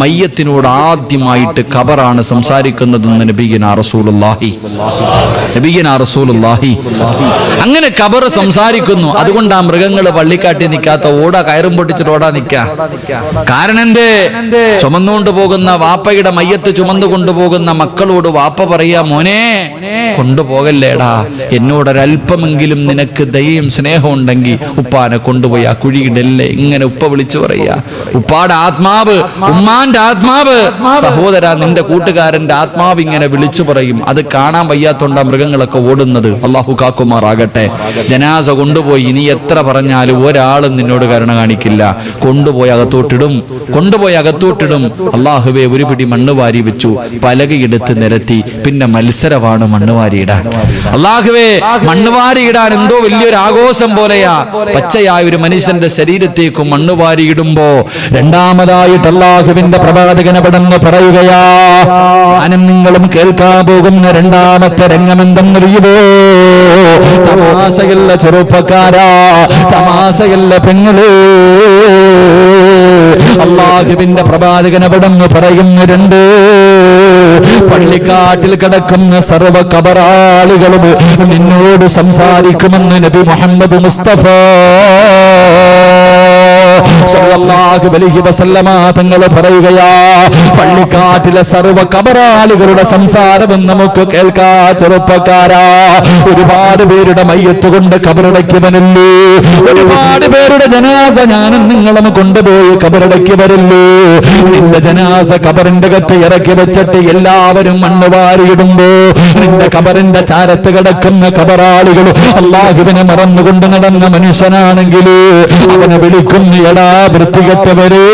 മയ്യത്തിനോട് ആദ്യമായിട്ട് ഖബറാണ് സംസാരിക്കുന്നതെന്ന് നബിയുനാ റസൂലുള്ളാഹി. അങ്ങനെ ഖബർ സംസാരിക്കുന്നു. അതുകൊണ്ട് ആ മൃഗങ്ങൾ പള്ളിക്കാട്ടി നിൽക്കാത്ത, ഓടാ കയറും പൊട്ടിച്ചിട്ട് ഓടാ നിൽക്കാ. കാരണം എന്തേ? ചുമന്നുകൊണ്ട് പോകുന്ന വാപ്പയുടെ മയ്യത്ത് ചുമന്നു കൊണ്ടുപോകുന്ന മക്കളോട് വാപ്പ പറയാ, മോനെ കൊണ്ടുപോകല്ലേടാ, എന്നോടൊരൽപ്പമെങ്കിലും നിനക്ക് ദയയും സ്നേഹം ഉണ്ടെങ്കിൽ ഉപ്പാനെ കൊണ്ടുപോയി ആ കുഴിയിടല്ലേ. ഇങ്ങനെ ഉപ്പ വിളിച്ചു പറയാ. ഉപ്പാടെ ആത്മാവ്, ഉമ്മാന്റെ ആത്മാവ്, സഹോദര നിന്റെ കൂട്ടുകാരന്റെ ആത്മാവ് ഇങ്ങനെ വിളിച്ചു പറയും. അത് കാണാൻ വയ്യാത്തോണ്ടാ മൃഗങ്ങളൊക്കെ ഓടുന്നത്. അള്ളാഹു കാക്കുമാറാകട്ടെ. ജനാസ കൊണ്ടുപോയി ഇനി എത്ര പറഞ്ഞാലും ഒരാളും നിന്നോട് കരുണ കാണിക്കില്ല. കൊണ്ടുപോയി അകത്തോട്ടിടും. അള്ളാഹുവേ ഒരു പിടി മണ്ണ് വാരി വെച്ചു, പലകയെടുത്ത് നിരത്തി. പിന്നെ മത്സരമാണ് മണ്ണ് വാരിയിടാൻ. അള്ളാഹുവേ മണ്ണ് വാരിയിടാൻ എന്തോ വലിയൊരു ആഘോഷം പോലെയാ. പച്ചയായ ഒരു മനുഷ്യന്റെ ശരീരത്തേക്കും മണ്ണ് വാരിയിടുമ്പോ രണ്ടാമതായിട്ട് അള്ളാഹുവിന്റെ പ്രവാചകൻ അവിടെന്ന് പറയുകയാ, ഞാനും നിങ്ങളും കേൾക്കാൻ പോകുന്ന രണ്ടാമത്തെ രംഗമെന്തെന്നറിയുമോ? തമാശയല്ല ചെറുപ്പക്കാരാ, തമാശയല്ല പെങ്ങള്. അള്ളാഹുവിന്റെ പ്രവാചകൻ അവിടെന്ന് പറയുന്നുണ്ട്, പള്ളിക്കാട്ടിൽ കിടക്കുന്ന സർവ്വ ഖബറാളികളും നിന്നോട് സംസാരിക്കുമെന്ന് നബി മുഹമ്മദ് മുസ്തഫ സല്ലല്ലാഹു അലൈഹി വസല്ലമ തങ്ങൾ പറയുകയാ. പള്ളിക്കാട്ടിലെ സർവ്വ ഖബറാളികളുടെ സംസാരം നമുക്ക് കേൾക്കാ. ചെറുപ്പക്കാരാ, ഒരുപാട് പേരുടെ മയ്യത്ത് കൊണ്ട് ഖബറടയ്ക്കുവനല്ലേ, ഒരുപാട് പേരുടെ ജനാസ ഞാനും നിങ്ങളും കൊണ്ടുപോയി ഖബറടക്കി വരല്ലേ. നിന്റെ ജനാസ ഖബറിന്റെ അകത്ത് ഇറക്കി വെച്ചിട്ട് എല്ലാവരും മണ്ണ് വാരിയിടുമ്പോ നിന്റെ ഖബറിന്റെ ചാരത്ത് കിടക്കുന്ന ഖബറാളികൾ അല്ലാഹുവിനെ മറന്നുകൊണ്ട് നടന്ന മനുഷ്യനാണെങ്കിൽ അവനെ വിളിക്കുന്നു, എടാ വൃത്തികെട്ടവരെ,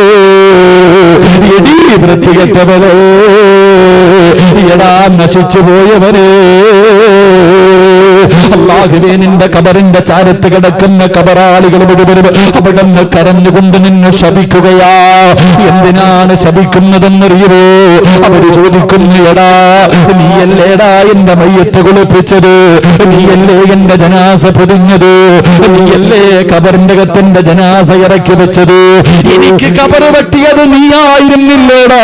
എടീ വൃത്തികെട്ടവരെ, എടാ നശിച്ചു പോയവരെ. അല്ലാഹുവേ നിന്റെ ഖബറിന്റെ ചാരത്ത് കിടക്കുന്ന ഖബറാളികൾ മുഴുവനും അവിടെ നിന്ന് കരഞ്ഞുകൊണ്ട് നിന്നെ ശപിക്കുകയാ. എന്തിനാണ് ശപിക്കുന്നതെന്നറിയുമോ? അവര് ചോദിക്കുന്നു, എടാ നീയല്ലേടാ എന്റെ മയ്യത്ത് കുളിപ്പിച്ചത്, നീയല്ലേ എന്റെ ജനാസ പൊതിഞ്ഞത്, നീയല്ലേ ഖബറിന്റെ അകത്തിന്റെ ജനാസ ഇറക്കി വെച്ചത്, എനിക്ക് ഖബർ വെട്ടിയത് നീയായിരുന്നില്ലേടാ.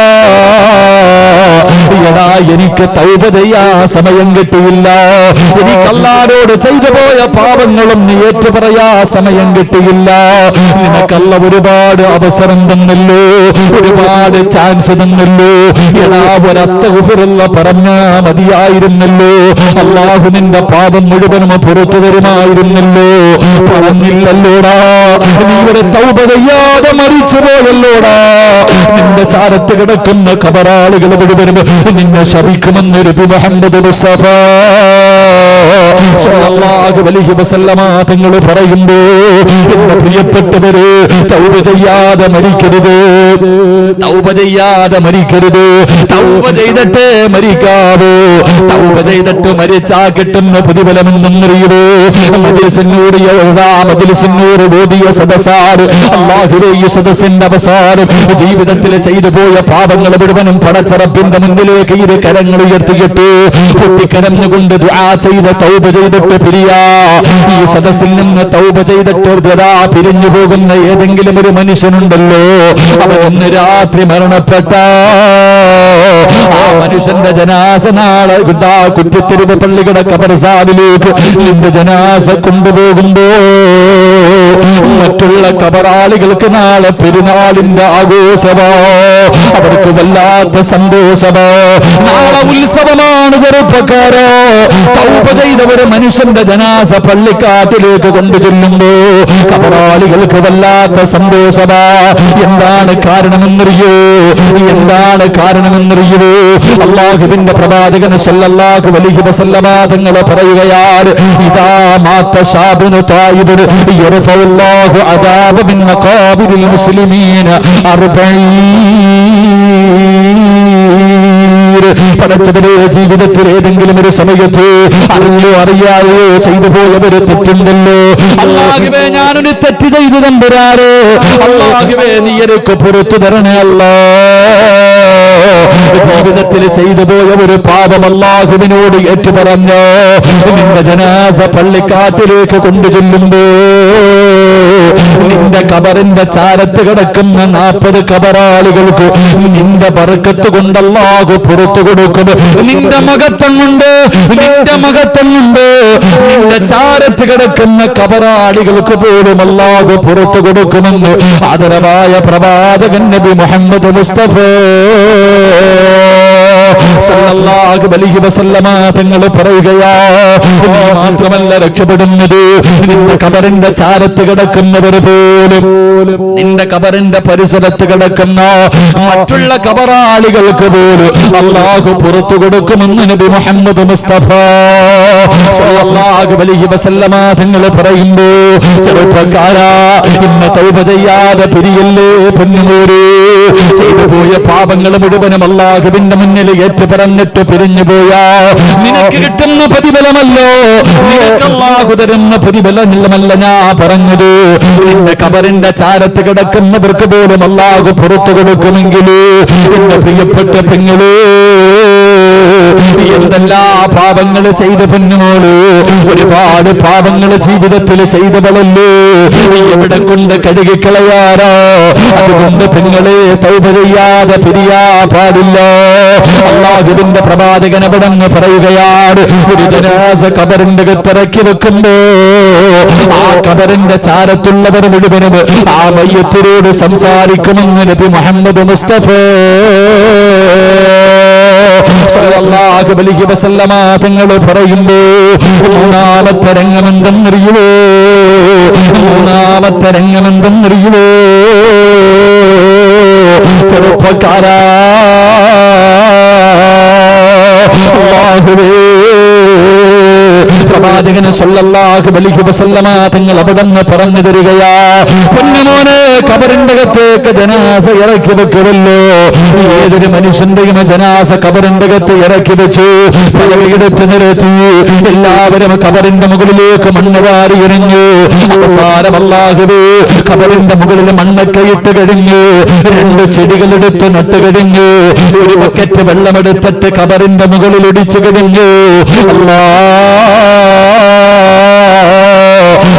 എടാ എനിക്ക് തൗബ ചെയ്യാ സമയം കിട്ടിയില്ല, എനിക്ക് അല്ലാഹുവോട് ചെയ്തു പോയ പാപങ്ങളും നീ ഏറ്റു പറയാ സമയം കിട്ടിയില്ല. നിനക്കല്ല ഒരുപാട് അവസരം തന്നല്ലോ, ഒരുപാട് ചാൻസ് തന്നല്ലോ. എടാ ഒരു അസ്തഗ്ഫിറുല്ലാഹ് പറഞ്ഞാ മതിയായിരുന്നല്ലോ, അല്ലാഹു നിന്റെ പാപം മുഴുവനും പുറത്തു തരുമായിരുന്നല്ലോ. പറഞ്ഞില്ലല്ലോടാ, നീ ഇവിടെ തൗബ ചെയ്യാതെ മരിച്ചു പോയല്ലോടാ. നിന്റെ ചാരത്ത് കിടക്കുന്ന ഖബറാളികൾ മുഴുവനും നിന്നെ ശപിക്കുമെന്ന് നബി മുഹമ്മദ് മുസ്തഫ സല്ലല്ലാഹു അലൈഹി വസല്ലമ തങ്ങൾ പറയുമ്പോ, എന്റെ പ്രിയപ്പെട്ടവര്, തൗബ ചെയ്യാതെ മരിക്കരുത്, തൗബ ചെയ്യാതെ മരിക്കരുത്. തൗബ ചെയ്തിട്ട് മരിക്കാവോ? തൗബ ചെയ്തിട്ട് മരിച്ചാ കിട്ടുന്ന പ്രതിഫലം എന്തെന്നറിയുമോ? മജ്ലിസിനോട് ഓതിയ സദസ്സാറ് അല്ലാഹുവേ, ഈ സദസ്സിന്റെ അവസാനം ജീവിതത്തിൽ ചെയ്തു പോയ പാപങ്ങൾ മുഴുവനും പടച്ചറപ്പിന്റെ മുന്നിലേക്ക് ഇരു കരങ്ങൾ ഉയർത്തിയിട്ട് പൊട്ടിക്കരഞ്ഞുകൊണ്ട് ദുആ ചെയ്ത തൗബ ചെയ്തിട്ട് പിരിയാ. ഈ സദസ്സിൽ നിന്ന് തൗബ ചെയ്തിട്ട് പിരിഞ്ഞു പോകുന്ന ഏതെങ്കിലും ഒരു മനുഷ്യനുണ്ടല്ലോ, അവൻ ഒന്ന് രാത്രി മരണപ്പെട്ട ആ മനുഷ്യന്റെ ജനാസ നാളെ കുറ്റിത്തിരിവ് പള്ളിയുടെ ഖബർസ്ഥാനിലേക്ക് നിന്റെ ജനാസ കൊണ്ടുപോകുമ്പോ മറ്റുള്ള ഖബറാളികൾക്ക് നാളെ പെരുന്നാളിന്റെ ആഘോഷമോ, അവർക്ക് വല്ലാത്ത സന്തോഷമോ, നാളെ ഉത്സവമാണ്. ചെറുപ്പക്കാരോ, തൗബ ചെയ്ത ഒരു മനുഷ്യന്റെ ജനാസ പള്ളിക്കാട്ടിലേക്ക് കൊണ്ടു ചെല്ലുമ്പോ ഖബറാളികൾക്ക് വല്ലാത്ത സന്തോഷമോ. എന്താണ് കാരണമെന്നറിയോ? എന്താണ് കാരണമെന്നറിയോ? അല്ലാഹുവിന്റെ പ്രവാചകൻ സല്ലല്ലാഹു അലൈഹി വസല്ലമ തങ്ങൾ പറയുകയാണ്, ഇദാ മാത ശാബുൻ തായിബുൻ യർഫഉല്ലാഹു അദാബ മിൻ മഖാബിരിൽ മുസ്ലിമീന 40. പടച്ചവരെ, ജീവിതത്തിൽ ഏതെങ്കിലും ഒരു സമയത്ത് അറിഞ്ഞോ അറിയാതെയോ ചെയ്തു പോയവര് തെറ്റുണ്ടല്ലോ. അല്ലാഹുവേ, ഞാനൊരു തെറ്റ് ചെയ്തു തമ്പുരാനെ, അല്ലാഹുവേ നീ എനിക്ക് പുറത്തു തരണേ അല്ലാ. ജീവിതത്തിൽ ചെയ്തു പോയ ഒരു പാപം അല്ലാഹുവിനോട് ഏറ്റുപറഞ്ഞോ, നിന്റെ ജനാസ പള്ളിക്കാട്ടിലേക്ക് കൊണ്ടു ചെല്ലുമ്പോ നിന്റെ ഖബറിന്റെ ചാരത്ത് കിടക്കുന്ന 40 ഖബറാളികൾക്ക് നിന്റെ ബർക്കത്ത് കൊണ്ട് അല്ലാഹു പുറത്തു കൊടുക്കും. നിന്റെ മഹത്വം കൊണ്ട് നിന്റെ ചാരത്ത് കിടക്കുന്ന ഖബറാളികൾക്ക് പോലും അല്ലാഹു പുറത്തു കൊടുക്കുമെന്ന് ആദരവായ പ്രവാചകൻ നബി മുഹമ്മദ് മുസ്തഫ സല്ലല്ലാഹു അലൈഹി വസല്ലമ തങ്ങൾ പറയുകയാ, നീ മാത്രമല്ല രക്ഷപ്പെടുന്നത്, നിന്റെ ഖബറിന്റെ ചാരത്ത് കിടക്കുന്നവർ പോലും, നിന്റെ ഖബറിന്റെ പരിസരത്ത് കിടക്കുന്ന മറ്റുള്ള ഖബറാളികൾക്ക് പോലും അല്ലാഹു പുറത്തു കൊടുക്കുമെന്ന് നബി മുഹമ്മദ് മുസ്തഫ സല്ലല്ലാഹു അലൈഹി വസല്ലമ തങ്ങൾ പറയുമ്പോ, ചെറുപ്പക്കാരാ ഇന്ന് തൗബ ചെയ്യാതെ പിരിയല്ലേ പൊന്നുമോരെ. ചെയ്തു പോയ പാപങ്ങൾ മുഴുവനും അല്ലാഹുവിന്റെ മുന്നിൽ ഏറ്റുപറഞ്ഞിട്ട് പിരിഞ്ഞു പോയാ നിനക്ക് കിട്ടുന്ന പ്രതിഫലമല്ലോ, നിനക്ക് അല്ലാഹു തരുന്ന പ്രതിഫലമല്ല ഞാൻ പറഞ്ഞത്. നിന്റെ ഖബറിന്റെ ചാരത്ത് കിടക്കുന്നവർക്ക് പോലും അല്ലാഹു പുറത്തു കൊടുക്കുമെങ്കിൽ എന്റെ പ്രിയപ്പെട്ട പെങ്ങള് എന്തെല്ലാ പാപങ്ങൾ ചെയ്ത പെണ്ണുമോള്, ഒരുപാട് പാപങ്ങൾ ജീവിതത്തിൽ ചെയ്തവളല്ലേ, എവിടെ കൊണ്ട് കഴുകിക്കളയാറോ. അതുകൊണ്ട് പെങ്ങളെ തൗബ ചെയ്യാതെ പിരിയാ പാടില്ല. അല്ലാഹുവിന്റെ പ്രവാചകൻ അവിടെന്ന് പറയുകയാണ്, ഒരു ജനാസ ഖബറിന്റെ അകത്തിറക്കി വെക്കുമ്പോ ആ ഖബറിന്റെ ചാരത്തുള്ളവർ മുഴുവനും ആ മയ്യത്തിനോട് സംസാരിക്കുമെന്ന് നബി മുഹമ്മദ് മുസ്തഫ സല്ലല്ലാഹു അലൈഹി വസല്ലമ തങ്ങൾ പറയുമ്പോ, മൂന്നാമത്തെ രംഗമെന്തെന്നറിയുവോ, ചെറുപ്പക്കാരാ, അല്ലാഹുവേ, പ്രവാചകൻ സല്ലല്ലാഹു അലൈഹി വസല്ലമ തങ്ങൾ അവിടെന്ന് പറഞ്ഞു തരികയാ, പൊന്നുമോനെ ഖബറിന്റെ അകത്തേക്ക് ജനാസ ഇറക്കി വെക്കുമല്ലോ. ഏതൊരു മനുഷ്യന്റെയും ജനാസ ഖബറിന്റെ അകത്ത് ഇറക്കി വെച്ചു, പലവിടത്ത് നിരത്തി, എല്ലാവരും ഖബറിന്റെ മുകളിലേക്ക് മണ്ണ് വാരി എറിഞ്ഞു. അവസാനം അല്ലാഹുവേ ഖബറിന്റെ മുകളിൽ മണ്ണൊക്കെ ഇട്ട് കഴിഞ്ഞു, 2 ചെടികളെടുത്ത് നട്ട് കഴിഞ്ഞു, ഒരു ബക്കറ്റ് വെള്ളമെടുത്തിട്ട് ഖബറിന്റെ മുകളിൽ ഒടിച്ചു കഴിഞ്ഞു.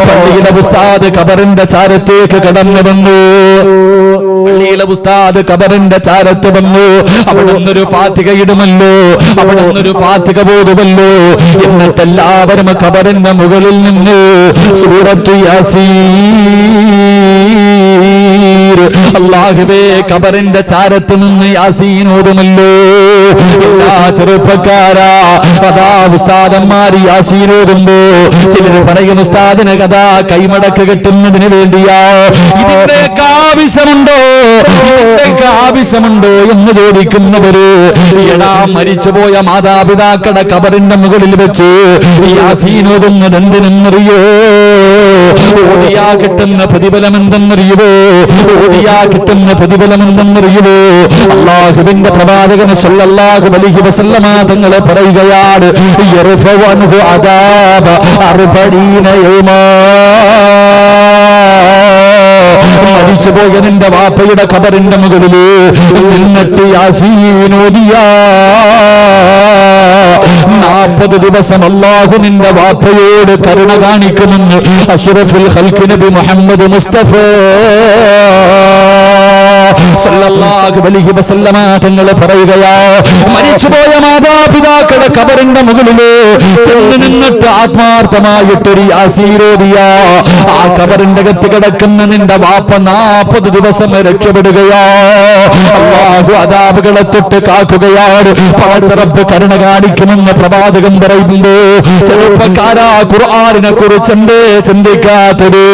പള്ളിയിലെ ഉസ്താദ് ഖബറിന്റെ ചാരത്തേക്ക് കടന്നു വന്നു, പള്ളിയിലെ ഉസ്താദ് ഖബറിന്റെ ചാരത്ത് വന്നു. അവിടെ നിന്നൊരു ഫാത്തിഹ ഇടുമല്ലോ, അവിടെ നിന്നൊരു ഫാത്തിഹ പോതുമല്ലോ. എന്നിട്ട് എല്ലാവരും ഖബറിന്റെ മുകളിൽ നിന്ന് സൂറത്ത് യാസീൻ, അല്ലാഹുവേ ഖബറിന്റെ ചാരത്ത് നിന്ന് യാസീൻ ഓതുമല്ലോ. എല്ലാ ചെറുപ്പക്കാരാ, അതാ ഉസ്താദന്മാര് യാസീൻ ഓതുമ്പോ ചിലർ പറയും ഉസ്താദിന് കഥാ കൈമടക്ക് കെട്ടുന്നതിന് വേണ്ടിയാ. ഇതിന്റെയൊക്കെ ആവശ്യമുണ്ടോ എന്ന് ചോദിക്കുന്നവര്, എടാ മരിച്ചുപോയ മാതാപിതാക്കളുടെ ഖബറിന്റെ മുകളിൽ വെച്ച് യാസീൻ ഓതുന്നത് എന്തിനെന്നറിയോ? ഓതിയാ കിട്ടുന്ന പ്രതിഫലമെന്തെന്നറിയുവോ? അല്ലാഹുവിന്റെ പ്രവാചകൻ സല്ലല്ലാഹു അലൈഹി വസല്ലമ തങ്ങളെ പറയുകയാണ്, യർഫഉ അൻഹു അദാബ 40 യൗമാ. മരിച്ചുപോയ നിന്റെ വാപ്പയുടെ ഖബറിന്റെ മുകളില് നിന്നിട്ട് യാസീൻ ഓതിയാ 40 ദിവസം അല്ലാഹു നിന്റെ വാപ്പയോട് കരുണ കാണിക്കുമെന്ന് അഷ്റഫുൽ ഖൽഖ് നബി മുഹമ്മദ് മുസ്തഫ സല്ലല്ലാഹു അലൈഹി വസല്ലമ തങ്ങൾ പറയുകയാ, മരിച്ചുപോയ മാതാപിതാക്കളുടെ ഖബറിന്റെ മുകളില് ചെന്ന് നിന്നിട്ട് ആത്മാർത്ഥമായിട്ടൊരു യാസീൻ ഓതിയാ ആ ഖബറിന്റെ അകത്ത് കിടക്കുന്ന നിന്റെ വാപ്പ 40 ദിവസം രക്ഷപ്പെടുകയാ. അല്ലാഹു അദാബുകളെ തൊട്ട് കാക്കുകയാണ്. പടച്ചറബ് കരുണ കാണിക്കുമെന്ന് പ്രവാചകൻ പറയുമ്പോ, ചെറുപ്പക്കാരാ ഖുർആനിനെ കുറിച്ച് എന്തേ ചിന്തിക്കാത്തത്?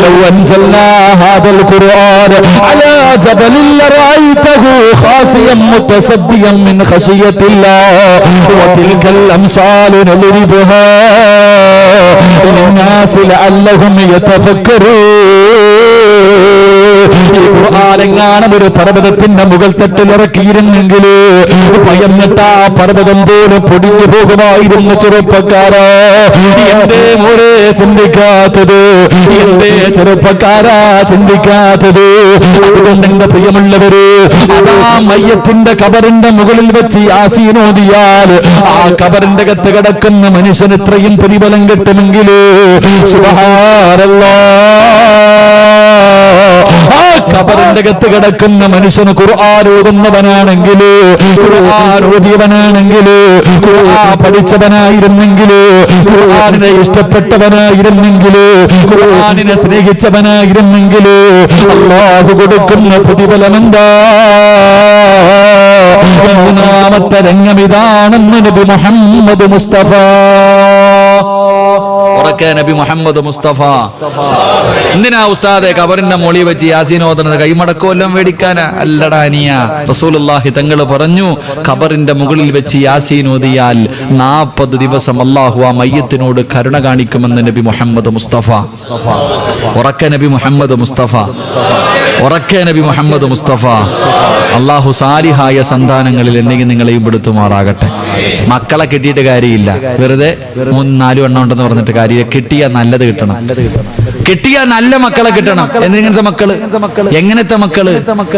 ലൗ അൻസൽനാ ഹാദൽ ഖുർആൻ അലാ ജബലിൻ ലറഅയ്തഹു ഖാസിയൻ മുതസദ്ദിയൻ മിൻ ഖശിയത്തില്ലാഹ് വതിൽകൽ അംസാലു നളിബുഹാ ലിന്നാസി ലഅല്ലഹും യതഫക്കറൂൻ. ഈ ഖുർആനെങ്ങാനും ഒരു പർവ്വതത്തിന്റെ മുകൾ തട്ടിലിറക്കിയിരുന്നെങ്കിൽ ഭയന്നിട്ട് ആ പർവ്വതം പോലും പൊടിഞ്ഞു പോകുമായിരുന്നു. ചെറുപ്പക്കാരാ, എന്തേ മോരെ ചിന്തിക്കാത്തത്? എന്തേ ചെറുപ്പക്കാരാ ചിന്തിക്കാത്തത്? അതുകൊണ്ട് എന്റെ പ്രിയമുള്ളവര്, അതാ മയ്യത്തിന്റെ ഖബറിന്റെ മുകളിൽ വെച്ച് യാസീൻ ഓതിയാൽ ആ ഖബറിന്റെ അകത്ത് കിടക്കുന്ന മനുഷ്യന് ഇത്രയും പ്രതിഫലം കിട്ടുമെങ്കിൽ സുബ്ഹാനല്ലാഹ്. ആ ഖബറിന്റെ അകത്ത് കിടക്കുന്ന മനുഷ്യന് ഖുർആൻ ഓതുന്നവനാണെങ്കിൽ, ഖുർആൻ ഓതിയവനാണെങ്കിൽ, ഖുർആൻ പഠിച്ചവനായിരുന്നെങ്കിൽ, ഖുർആനിനെ ഇഷ്ടപ്പെട്ടവനായിരുന്നെങ്കിൽ, ഖുർആനിനെ സ്നേഹിച്ചവനായിരുന്നെങ്കിൽ അല്ലാഹു കൊടുക്കുന്ന പ്രതിഫലം എന്താ? മൂന്നാമത്തെ രംഗം ഇതാണെന്ന് നബി മുഹമ്മദ് മുസ്തഫ. നബി മുഹമ്മദ് മുസ്തഫ. എന്തിനാ ഉസ്താദെ ഖബറിന്റെ മൊളി വെച്ച് യാസീൻ ഓതുന്നത്? കൈമടക്കോല്ലം മേടിക്കാനാ? അല്ലടാ അനിയ. റസൂലുള്ളാഹി തങ്ങൾ പറഞ്ഞു, ഖബറിന്റെ മുകളിൽ വെച്ച് യാസീൻ ഓതിയാൽ 40 ദിവസം അല്ലാഹു ആ മയ്യത്തിനോട് കരുണ കാണിക്കുമെന്ന് നബി മുഹമ്മദ് മുസ്തഫ. ഉറക്കെ നബി മുഹമ്മദ് മുസ്തഫ. ഉറക്കെ നബി മുഹമ്മദ് മുസ്തഫ. അല്ലാഹു സാലിഹായ സന്താനങ്ങളിൽ എന്നെയും നിങ്ങളെയും പെടുത്തുമാറാകട്ടെ. മക്കളെ കിട്ടിയിട്ട് കാര്യമില്ല, വെറുതെ 3-4 എണ്ണം ഉണ്ടെന്ന് പറഞ്ഞിട്ട് കാര്യമില്ല. കിട്ടിയാൽ നല്ലത് കിട്ടണം, കിട്ടിയാൽ നല്ല മക്കളെ കിട്ടണം. എങ്ങനത്തെ മക്കള്? എങ്ങനത്തെ മക്കള്?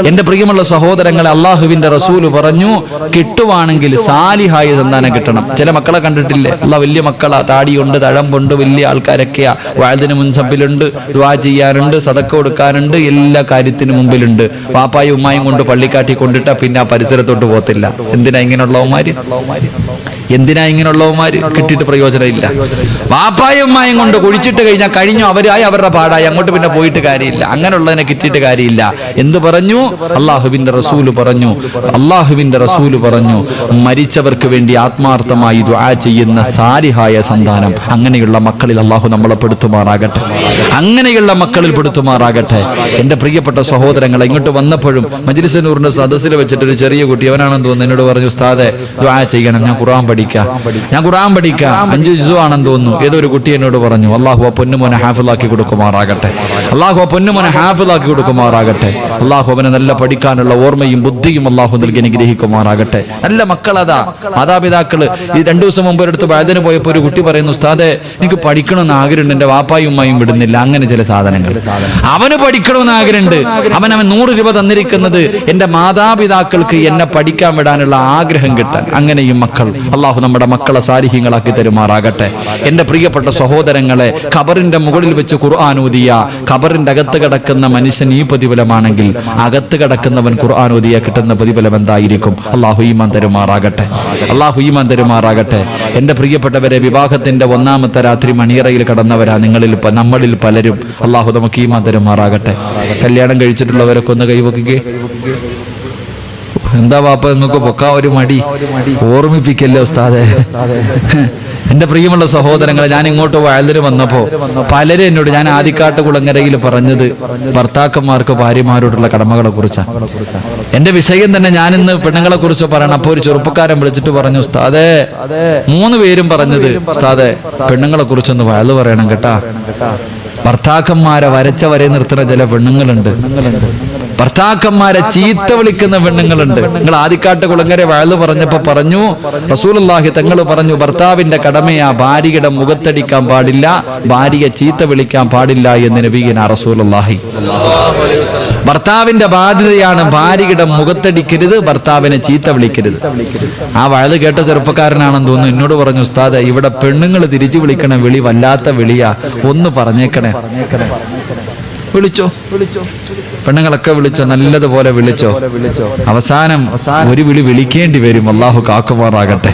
എന്റെ പ്രിയമുള്ള സഹോദരങ്ങളെ, അള്ളാഹുവിന്റെ റസൂല് പറഞ്ഞു, കിട്ടുവാണെങ്കിൽ സാലിഹായ സന്താനം കിട്ടണം. ചില മക്കളെ കണ്ടിട്ടില്ലേ? വലിയ മക്കളാ, താടിയുണ്ട്, തഴമ്പുണ്ട്, വലിയ ആൾക്കാരൊക്കെയാ, വാഴത്തിന് മുൻസബിലുണ്ട്, ദുആ ചെയ്യാറുണ്ട്, സദക്ക കൊടുക്കാറുണ്ട്, എല്ലാ കാര്യത്തിനും മുമ്പിലുണ്ട്. പാപ്പായും ഉമ്മായും കൊണ്ട് പള്ളിക്കാട്ടി കൊണ്ടിട്ടാ പിന്നെ ആ പരിസരത്തോട്ട് പോകത്തില്ല. എന്തിനാ ഇങ്ങനെയുള്ളവന്മാര്? എന്തിനാ ഇങ്ങനെയുള്ളവന്മാര്? കിട്ടിയിട്ട് പ്രയോജനമില്ല. വാപ്പായും ഉമ്മായും കൊണ്ട് കുഴിച്ചിട്ട് കഴിഞ്ഞാൽ കഴിഞ്ഞു, അവരായി അവരുടെ പാടായി, അങ്ങോട്ട് പിന്നെ പോയിട്ട് കാര്യമില്ല. അങ്ങനെയുള്ളതിനെ കിട്ടിയിട്ട് കാര്യമില്ല. എന്ത് പറഞ്ഞു? അള്ളാഹുവിന്റെ റസൂല് പറഞ്ഞു, അള്ളാഹുവിന്റെ റസൂല് പറഞ്ഞു, മരിച്ചവർക്ക് വേണ്ടി ആത്മാർത്ഥമായി ദുആ ചെയ്യുന്ന സാലിഹായ സന്താനം. അങ്ങനെയുള്ള മക്കളിൽ അള്ളാഹു നമ്മളെ പെടുത്തുമാറാകട്ടെ. അങ്ങനെയുള്ള മക്കളിൽ പെടുത്തുമാറാകട്ടെ. എന്റെ പ്രിയപ്പെട്ട സഹോദരങ്ങളെ, ഇങ്ങോട്ട് വന്നപ്പോഴും മജ്ലിസ് നൂറിന്റെ സദസ്സിൽ വെച്ചിട്ട് ഒരു ചെറിയ കുട്ടി, അവനാണെന്ന് തോന്നുന്നു, എന്നോട് പറഞ്ഞു, ഉസ്താദെ ദുആ ചെയ്യണം, ഞാൻ ഖുർആൻ പഠിക്കാം. 5 ജുസു ആണെന്ന് തോന്നുന്നു. ഏതൊരു കുട്ടി എന്നോട് പറഞ്ഞു, അള്ളാഹു ആ പൊന്നുമോനെ ഹാഫിളാക്കി കൊടുക്കുമാറാകട്ടെ. അള്ളാഹു ആ പൊന്നുമോനെ ഹാഫിളാക്കി കൊടുക്കുമാറാകട്ടെ. അള്ളാഹു അവനെ നല്ല പഠിക്കാനുള്ള ഓർമ്മയും ബുദ്ധിയും അള്ളാഹു നൽകി അനുഗ്രഹിക്കുമാറാകട്ടെ. നല്ല മക്കളതാ, മാതാപിതാക്കള്. ഈ 2 ദിവസം മുമ്പ് ഒരിടത്ത് വഴുതിന് പോയപ്പോൾ ഒരു കുട്ടി പറയുന്നു, ഉസ്താദെ എനിക്ക് പഠിക്കണമെന്ന് ആഗ്രഹമുണ്ട്, എന്റെ വാപ്പായും ഉമ്മായും വിടുന്നില്ല. അങ്ങനെ ചില സാധനങ്ങൾ. അവന് പഠിക്കണമെന്ന് ആഗ്രഹമുണ്ട്. അവൻ 100 രൂപ തന്നിരിക്കുന്നത് എന്റെ മാതാപിതാക്കൾക്ക് എന്നെ പഠിക്കാൻ വിടാനുള്ള ആഗ്രഹം കിട്ടാൻ. അങ്ങനെയും മക്കൾ അള്ളാഹു നമ്മുടെ മക്കളെ സാലിഹ്യങ്ങളാക്കി തരുമാറാകട്ടെ. എന്റെ പ്രിയപ്പെട്ട സഹോദരങ്ങളെ, ഖബറിന്റെ മുകളിൽ വെച്ച് ഖുർആൻ ഓതിയ ഖബറിന്റെ അകത്ത് കിടക്കുന്ന മനുഷ്യൻ ഈ പ്രതിഫലമാണെങ്കിൽ, അകത്ത് കിടക്കുന്നവൻ ഖുർആൻ ഓതിയ കിട്ടുന്ന പ്രതിഫലം എന്തായിരിക്കും? അള്ളാഹു ഈമാൻ തരുമാറാകട്ടെ. അള്ളാഹു ഈമാൻ തരുമാറാകട്ടെ. എന്റെ പ്രിയപ്പെട്ടവരെ, വിവാഹത്തിന്റെ 1-ാമത്തെ രാത്രി മണിയറയിൽ കടന്നവരാ നമ്മളിൽ പലരും. അള്ളാഹു നമുക്ക് ഈമാൻ തരുമാറാകട്ടെ. കല്യാണം കഴിച്ചിട്ടുള്ളവരൊക്കെ ഒന്ന് കൈവക്കുക. എന്താ വാപ്പ നിങ്ങൾക്ക് പൊക്കാ ഒരു മടി? ഓർമ്മിപ്പിക്കല്ലേ ഉസ്താദെ. എന്റെ പ്രിയമുള്ള സഹോദരങ്ങളെ, ഞാൻ ഇങ്ങോട്ട് വയലിന് വന്നപ്പോ പലരും എന്നോട്, ഞാൻ ആദിക്കാട്ട് കുളങ്ങരയിൽ പറഞ്ഞത് ഭർത്താക്കന്മാർക്ക് ഭാര്യമാരോടുള്ള കടമകളെ കുറിച്ചാണ്. എന്റെ വിഷയം തന്നെ ഞാനിന്ന് പെണ്ണുങ്ങളെ കുറിച്ച് പറയണം. അപ്പൊ ഒരു ചെറുപ്പക്കാരൻ വിളിച്ചിട്ട് പറഞ്ഞു, ഉസ്താദെ 3 പേരും പറഞ്ഞത്, ഉസ്താദെ പെണ്ണുങ്ങളെ കുറിച്ചൊന്ന് വയല് പറയണം കേട്ടാ. ഭർത്താക്കന്മാരെ വരച്ച വരെ നിർത്തുന്ന ചില പെണ്ണുങ്ങളുണ്ട്, ഭർത്താക്കന്മാരെ ചീത്ത വിളിക്കുന്ന പെണ്ണുങ്ങളുണ്ട്. നിങ്ങൾ ആദിക്കാട്ട് കുളങ്ങര വയല് പറഞ്ഞപ്പോ പറഞ്ഞു, റസൂലുള്ളാഹി തങ്ങൾ പറഞ്ഞു, ഭർത്താവിന്റെ കടമയാ ഭാര്യയുടെ മുഖത്തടിക്കാൻ പാടില്ല, ഭാര്യയെ ചീത്ത വിളിക്കാൻ പാടില്ല എന്ന് നബിയുനാ റസൂലുള്ളാഹി. ഭർത്താവിന്റെ ബാധ്യതയാണ് ഭാര്യയുടെ മുഖത്തടിക്കരുത്, ഭർത്താവിനെ ചീത്ത വിളിക്കരുത്. ആ വയല് കേട്ട ചെറുപ്പക്കാരനാണെന്ന് തോന്നുന്നു, എന്നോട് പറഞ്ഞു, ഉസ്താദെ ഇവിടെ പെണ്ണുങ്ങൾ തിരിച്ചു വിളിക്കണ വിളി വല്ലാത്ത വിളിയാ, ഒന്ന് പറഞ്ഞേക്കണേ. വിളിച്ചോ, പെണ്ണുങ്ങളൊക്കെ വിളിച്ചോ, നല്ലതുപോലെ വിളിച്ചോ. അവസാനം ഒരു വിളി വിളിക്കേണ്ടി വരും. അള്ളാഹു കാക്കുമാറാകട്ടെ,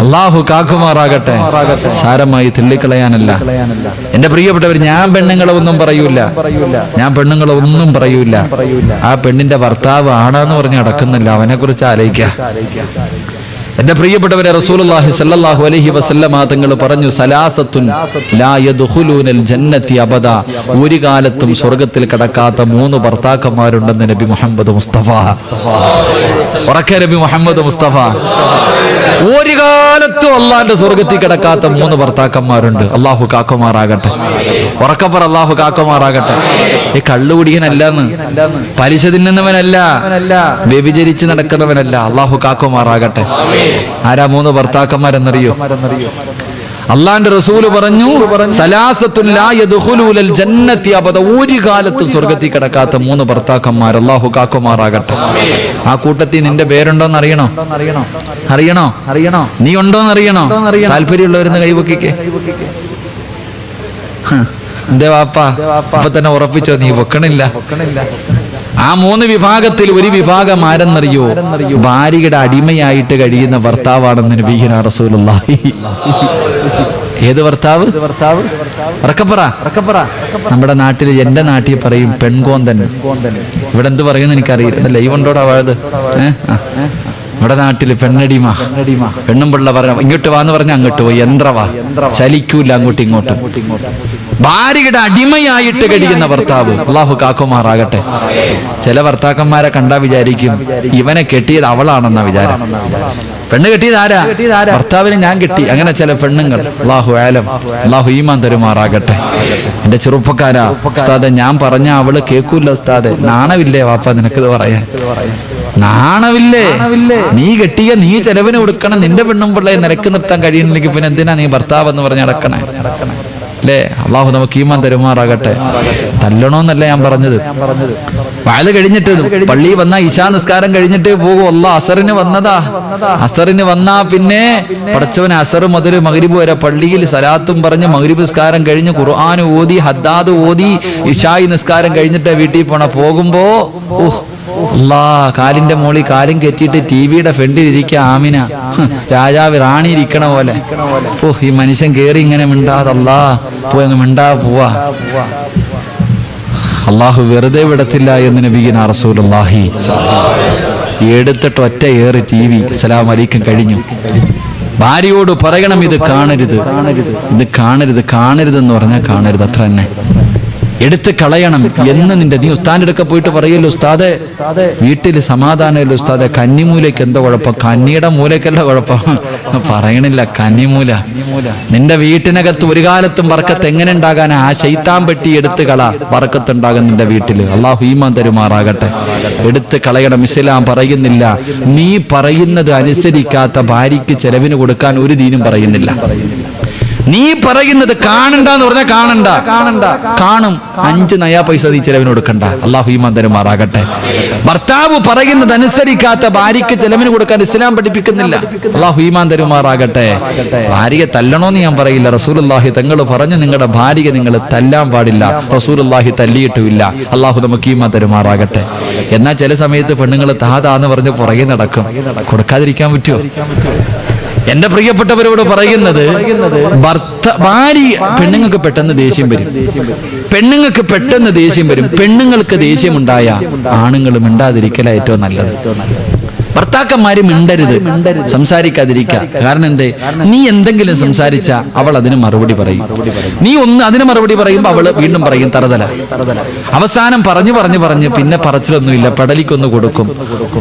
അള്ളാഹു കാക്കുമാറാകട്ടെ. സാരമായി തള്ളിക്കളയാനല്ല എന്റെ പ്രിയപ്പെട്ടവർ. ഞാൻ പെണ്ണുങ്ങളെ ഒന്നും പറയൂല, ഞാൻ പെണ്ണുങ്ങളെ ഒന്നും പറയൂല. ആ പെണ്ണിന്റെ ഭർത്താവ് ആണാന്ന് പറഞ്ഞ് നടക്കുന്നില്ല, അവനെ കുറിച്ച് ആലോചിക്കുക. എന്റെ പ്രിയപ്പെട്ടവരെ, റസൂലുള്ളാഹി സ്വല്ലല്ലാഹു അലൈഹി വസല്ലമ തങ്ങൾ പറഞ്ഞു, സലാസത്തുൻ ലാ യദ്ഖുലൂനൽ ജന്നതി അബദ, ഒരു കാലത്തും സ്വർഗ്ഗത്തിൽ കടക്കാത്ത 3 ഭർത്താക്കന്മാരുണ്ടെന്ന് നബി മുഹമ്മദ് മുസ്തഫ. ഉറക്കെ നബി മുഹമ്മദ് മുസ്തഫ. ഒരു കാലത്തും അള്ളാന്റെ സ്വർഗ്ഗത്തിൽ കിടക്കാത്ത 3 ഭർത്താക്കന്മാരുണ്ട്. അള്ളാഹു കാക്കുമാറാകട്ടെ. ഉറക്കപ്പറ, അള്ളാഹു കാക്കുമാറാകട്ടെ. ഈ കള്ളുകുടിയനല്ലെന്ന്, പലിശ തിന്നുന്നവനല്ല, വ്യഭിചരിച്ച് നടക്കുന്നവനല്ല. അള്ളാഹു കാക്കുമാറാകട്ടെ. ആരാ 3 ഭർത്താക്കന്മാരെന്നറിയോ? അള്ളാന്റെ റസൂല് പറഞ്ഞു, സലാസത്തുൻ ലാ യദ്ഖുലൂനൽ ജന്നതി അബദ, ഒരു കാലത്തും സ്വർഗ്ഗത്തിൽ കിടക്കാത്ത 3 ഭർത്താക്കന്മാർ. അള്ളാഹു കാക്കുമാറാകട്ടെ. ആ കൂട്ടത്തിൽ നിന്റെ പേരുണ്ടോന്ന് അറിയണോ? അറിയണോ? നീ ഉണ്ടോന്ന് അറിയണോ? താല്പര്യമുള്ളവരെന്ന് കൈവക്കിക്കേ. എന്തേ വാപ്പ ഇപ്പൊ തന്നെ ഉറപ്പിച്ചോ നീ വെക്കണില്ല? ആ 3 വിഭാഗത്തിൽ ഒരു വിഭാഗം ആരെന്നറിയോ? ഭാര്യയുടെ അടിമയായിട്ട് കഴിയുന്ന ഭർത്താവാണെന്ന് നബിയുനാ റസൂലുള്ളാഹി. ഏത് ഭർത്താവ്? റക്കപ്പറ. നമ്മുടെ നാട്ടിൽ, എന്റെ നാട്ടിൽ പറയും പെൺകോന്തൻ. ഇവിടെ എന്ത് പറയുന്നു എനിക്കറിയില്ല. ലൈവ് ഉണ്ടോടാ വാഴത്? നമ്മുടെ നാട്ടില് പെണ്ണടിമ, പെണ്ണും പിള്ള പറഞ്ഞ ഇങ്ങോട്ട് വാന്ന് പറഞ്ഞ അങ്ങോട്ട് പോയി, യന്ത്രവാ, ചലിക്കൂല അങ്ങോട്ടും ഇങ്ങോട്ടും. ഭാര്യയുടെ അടിമയായിട്ട് കഴിയുന്ന ഭർത്താവ്, അള്ളാഹു കാക്കുമാറാകട്ടെ. ചില ഭർത്താക്കന്മാരെ കണ്ടാ വിചാരിക്കും ഇവനെ കെട്ടിയത് അവളാണെന്ന വിചാരം. പെണ്ണ് കെട്ടിയത് ആരാ? ഭർത്താവിനെ ഞാൻ കെട്ടി. അങ്ങനെ ചില പെണ്ണുങ്ങൾ. അള്ളാഹു ആലം, അള്ളാഹു ഈമാൻ തരുമാറാകട്ടെ. എന്റെ ചെറുപ്പക്കാരാ, ഉസ്താദെ ഞാൻ പറഞ്ഞ അവള് കേൾക്കൂല്ല ഉസ്താദെ. നാണമില്ലേ വാപ്പ നിനക്കിത് പറയാൻ? നാണമില്ലേ? നീ കെട്ടിയ നീ ചെലവിന് കൊടുക്കണം. നിന്റെ പെണ്ണും പിള്ളയെ നിരക്ക് നിർത്താൻ കഴിയുന്നില്ലെങ്കിൽ പിന്നെ എന്തിനാ നീ ഭർത്താവ് എന്ന് പറഞ്ഞ് നടക്കണേ? അല്ലേ? അള്ളാഹു നമുക്ക് ഈമാൻ തരുമാറാകട്ടെ. തല്ലണോന്നല്ല ഞാൻ പറഞ്ഞത്. വയല് കഴിഞ്ഞിട്ട് പള്ളി വന്നാ ഇശാ നിസ്കാരം കഴിഞ്ഞിട്ടേ പോകും. അസറിന് വന്നതാ. അസറിന് വന്നാ പിന്നെ പടച്ചവന് അസർ മുതൽ മഗ്രിബ് വരെ പള്ളിയിൽ സലാത്തും പറഞ്ഞ് മഗ്രിബ് നിസ്കാരം കഴിഞ്ഞ് ഖുർആൻ ഓതി ഹദ്ദാദ് ഓതി ഇശായി നിസ്കാരം കഴിഞ്ഞിട്ട് വീട്ടിൽ പോകുമ്പോ കാലിന്റെ മോളി കാലും കെറ്റിയിട്ട് ടിവിയുടെ ഫ്രണ്ടിലിരിക്കുക ആമിന, രാജാവ് റാണി ഇരിക്കണ പോലെ. ഈ മനുഷ്യൻ കേറി ഇങ്ങനെ മിണ്ടാതല്ലാ പോയി അങ്ങ് മിണ്ടാ പോവാ. അള്ളാഹു വെറുതെ വിടത്തില്ല എന്ന് നബിയുനാ റസൂലുള്ളാഹി. എടുത്തിട്ട് ഒറ്റ ഏറ് TV അസ്സലാമു അലൈക്കും കഴിഞ്ഞു. ഭാര്യയോട് പറയണം ഇത് കാണരുത്, ഇത് കാണരുത്. കാണരുതെന്ന് പറഞ്ഞാൽ കാണരുത്, അത്ര തന്നെ. എടുത്ത് കളയണം എന്ന് നീ ഉസ്താന്റെ അടുക്ക പോയിട്ട് പറയല്ലോ, ഉസ്താദെ വീട്ടിൽ സമാധാനമല്ലോ ഉസ്താദെ, കന്നിമൂലയ്ക്ക് എന്തോ കുഴപ്പം? കന്നിയുടെ മൂലയ്ക്കല്ല കുഴപ്പം, പറയണില്ല. കന്നിമൂല നിന്റെ വീട്ടിനകത്ത് ഒരു കാലത്തും ബർക്കത്ത് എങ്ങനെ ഉണ്ടാകാനാ? ആ ശൈത്താൻ പെട്ടി എടുത്ത് കള, ബർക്കത്തുണ്ടാകും നിന്റെ വീട്ടിൽ. അള്ളാഹു ഈമാൻ തരുമാറാകട്ടെ. എടുത്ത് കളയണം. ഇസ്ലാം പറയുന്നില്ല നീ പറയുന്നത് അനുസരിക്കാത്ത ഭാര്യയ്ക്ക് ചെലവിന് കൊടുക്കാൻ ഒരു ദീനും പറയുന്നില്ല. നീ പറയുന്നത് കാണണ്ടെന്ന് പറഞ്ഞാൽ കാണും. 5 നയാ പൈസ നീ ചെലവിന് കൊടുക്കണ്ട. അള്ളാഹു ഈമാൻ തരുമാറാകട്ടെ. ഭർത്താവ് പറയുന്നത് അനുസരിക്കാത്ത ഭാര്യയ്ക്ക് ചെലവിന് കൊടുക്കാൻ ഇസ്ലാം പഠിപ്പിക്കുന്നില്ല. അള്ളാഹു ഈമാൻ തരുമാറാകട്ടെ. ഭാര്യയെ തല്ലണോന്ന് ഞാൻ പറയില്ല. റസൂലുള്ളാഹി തങ്ങൾ പറഞ്ഞു നിങ്ങളുടെ ഭാര്യയെ നിങ്ങൾ തല്ലാൻ പാടില്ല. റസൂലുള്ളാഹി തല്ലിയിട്ടുമില്ല. അള്ളാഹു നമുക്ക് ഈമാൻ തരുമാറാകട്ടെ. എന്നാൽ ചില സമയത്ത് പെണ്ണുങ്ങൾ താതാന്ന് പറഞ്ഞ് പുറകെ നടക്കും. കൊടുക്കാതിരിക്കാൻ പറ്റുമോ? എന്റെ പ്രിയപ്പെട്ടവരോട് പറയുന്നത്, ഭാര്യ പെണ്ണുങ്ങൾക്ക് പെട്ടെന്ന് ദേഷ്യം വരും. പെണ്ണുങ്ങൾക്ക് ദേഷ്യമുണ്ടായ ആണുങ്ങൾ മിണ്ടാതിരിക്കല ഏറ്റവും നല്ലത്. ഭർത്താക്കന്മാര് മിണ്ടരുത്, സംസാരിക്കാതിരിക്കുക. കാരണം എന്തേ? നീ എന്തെങ്കിലും സംസാരിച്ച അവൾ അതിന് മറുപടി പറയും. നീ അതിന് മറുപടി പറയുമ്പോ അവള് വീണ്ടും പറയും തറതല. അവസാനം പറഞ്ഞു പിന്നെ പറച്ചിലൊന്നുമില്ല, പെടലിക്കൊന്ന് കൊടുക്കും.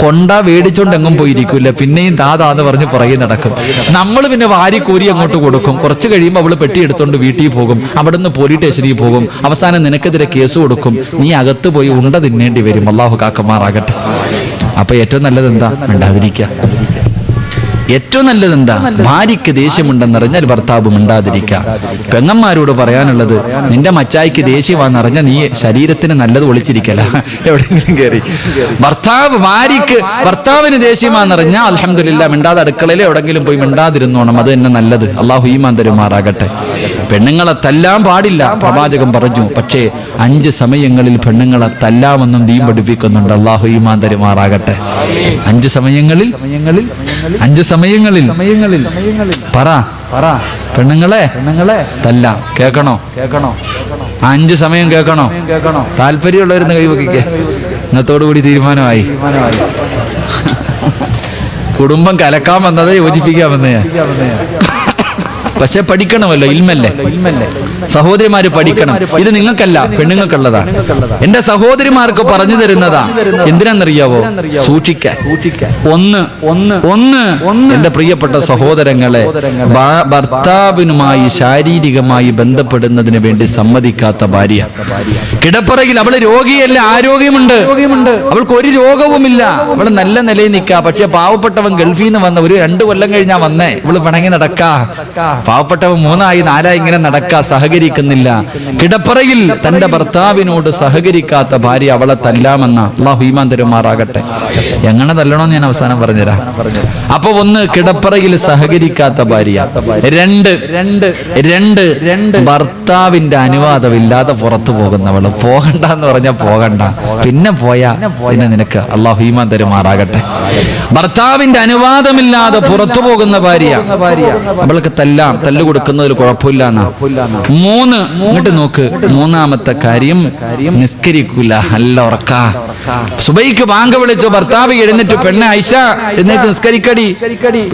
കൊണ്ട മേടിച്ചോണ്ട് എങ്ങും പോയിരിക്കൂല, പിന്നെയും താതാന്ന് പറഞ്ഞ് പുറകെ നടക്കും. നമ്മൾ പിന്നെ വാരിക്കോരി അങ്ങോട്ട് കൊടുക്കും. കുറച്ച് കഴിയുമ്പോൾ അവള് പെട്ടി എടുത്തോണ്ട് വീട്ടിൽ പോകും. അവിടുന്ന് പോലീസ് സ്റ്റേഷനിൽ പോകും. അവസാനം നിനക്കെതിരെ കേസ് കൊടുക്കും. നീ അകത്ത് പോയി ഉണ്ട തിന്നേണ്ടി വരും. അല്ലാഹു കാക്കമാറാകട്ടെ. അപ്പൊ ഏറ്റവും നല്ലത് എന്താ? മിണ്ടാതിരിക്കുക. ഏറ്റവും നല്ലത് എന്താ? ഭാര്യയ്ക്ക് ദേഷ്യമുണ്ടെന്നറിഞ്ഞാൽ ഭർത്താവ് മിണ്ടാതിരിക്കുക. പെങ്ങന്മാരോട് പറയാനുള്ളത്, നിന്റെ മച്ചായിക്ക് ദേഷ്യമാണെന്നറിഞ്ഞാൽ നീ ശരീരത്തിന് നല്ലത് ഒളിച്ചിരിക്കല, എവിടെയെങ്കിലും കയറി. ഭർത്താവിന് ദേഷ്യമാണെന്നറിഞ്ഞാൽ അൽഹംദുലില്ലാ മിണ്ടാതെ അടുക്കളയിൽ എവിടെങ്കിലും പോയി മിണ്ടാതിരുന്നോണം. അത് തന്നെ നല്ലത്. അള്ളാഹു ഈമാൻ തരുമാറാകട്ടെ. പെണ്ണുങ്ങളെ തല്ലാൻ പാടില്ല പ്രവാചകൻ പറഞ്ഞു. പക്ഷേ 5 സമയങ്ങളിൽ പെണ്ണുങ്ങളെ തല്ലാമെന്നും ദീൻ പഠിപ്പിക്കുന്നുണ്ട്. അള്ളാഹു ഈമാൻ തരുമാറാകട്ടെ. 5 സമയങ്ങളിൽ പറ പെണ്ണുങ്ങളെ തല്ലാം. കേൾക്കണോ? 5 സമയം കേൾക്കണോ? താല്പര്യമുള്ളവരുന്ന് കൈവക്കിക്കേ. ഇന്നത്തോടുകൂടി തീരുമാനമായി. കുടുംബം കലക്കാൻ വന്നതേ യോജിപ്പിക്കാൻ വന്നേ. പക്ഷെ പഠിക്കണമല്ലോ, ഇൽമല്ലേ. സഹോദരിമാര് പഠിക്കണം. ഇത് നിങ്ങൾക്കല്ല, പെണ്ണുങ്ങൾക്കുള്ളതാ. എന്റെ സഹോദരിമാർക്ക് പറഞ്ഞു തരുന്നതാ. എന്തിനാന്നറിയാവോ? സൂക്ഷിക്കാൻ. ഒന്ന് എന്റെ പ്രിയപ്പെട്ട സഹോദരങ്ങളെ, ഭർത്താവിനുമായി ശാരീരികമായി ബന്ധപ്പെടുന്നതിന് വേണ്ടി സമ്മതിക്കാത്ത ഭാര്യ. കിടപ്പറയിൽ അവള് രോഗിയല്ല, ആരോഗ്യമുണ്ട്. അവൾക്ക് ഒരു രോഗവുമില്ല. അവള് നല്ല നിലയിൽ നിൽക്കാ. പക്ഷെ പാവപ്പെട്ടവൻ ഗൾഫിൽ നിന്ന് വന്ന 2 കൊല്ലം കഴിഞ്ഞാ വന്നേ. ഇവള് പിണങ്ങി നടക്കാ. പാവപ്പെട്ടവൻ 3 ആയി 4 ആയി ഇങ്ങനെ നടക്കാ. സഹകരിക്കുന്നില്ല. കിടപ്പറയിൽ തന്റെ ഭർത്താവിനോട് സഹകരിക്കാത്ത ഭാര്യ അവളെ തല്ലാമെന്ന അള്ളാഹു ഈമാൻ തരുമാറാകട്ടെ. എങ്ങനെ തല്ലണമെന്ന് ഞാൻ അവസാനം പറഞ്ഞുതരാം. അപ്പൊ ഒന്ന്, കിടപ്പറയിൽ സഹകരിക്കാത്ത ഭാര്യ. രണ്ട് ഭർത്താവിന്റെ അനുവാദമില്ലാതെ പുറത്തു പോകുന്നവള്. പോകണ്ടെന്ന് പറഞ്ഞാൽ പോകണ്ട, പിന്നെ പോയാ പിന്നെ നിനക്ക് അള്ളാഹു ഈമാൻ തരുമാറാകട്ടെ. ഭർത്താവിന്റെ അനുവാദമില്ലാതെ പുറത്തു പോകുന്ന ഭാര്യ, അവൾക്ക് തല്ലു കൊടുക്കുന്നതിൽ കുഴപ്പമില്ല എന്നാ. 3, ഇങ്ങോട്ട് നോക്ക്, മൂന്നാമത്തെ കാര്യം, നിസ്കരിക്കൂല, നല്ല ഉറക്ക. സുബൈക്ക് ബാങ്ക് വിളിച്ചു, ഭർത്താവ് എഴുന്നേറ്റ്, പെണ്ണെ ഐഷ എഴുന്നേറ്റ് നിസ്കരിക്കടി.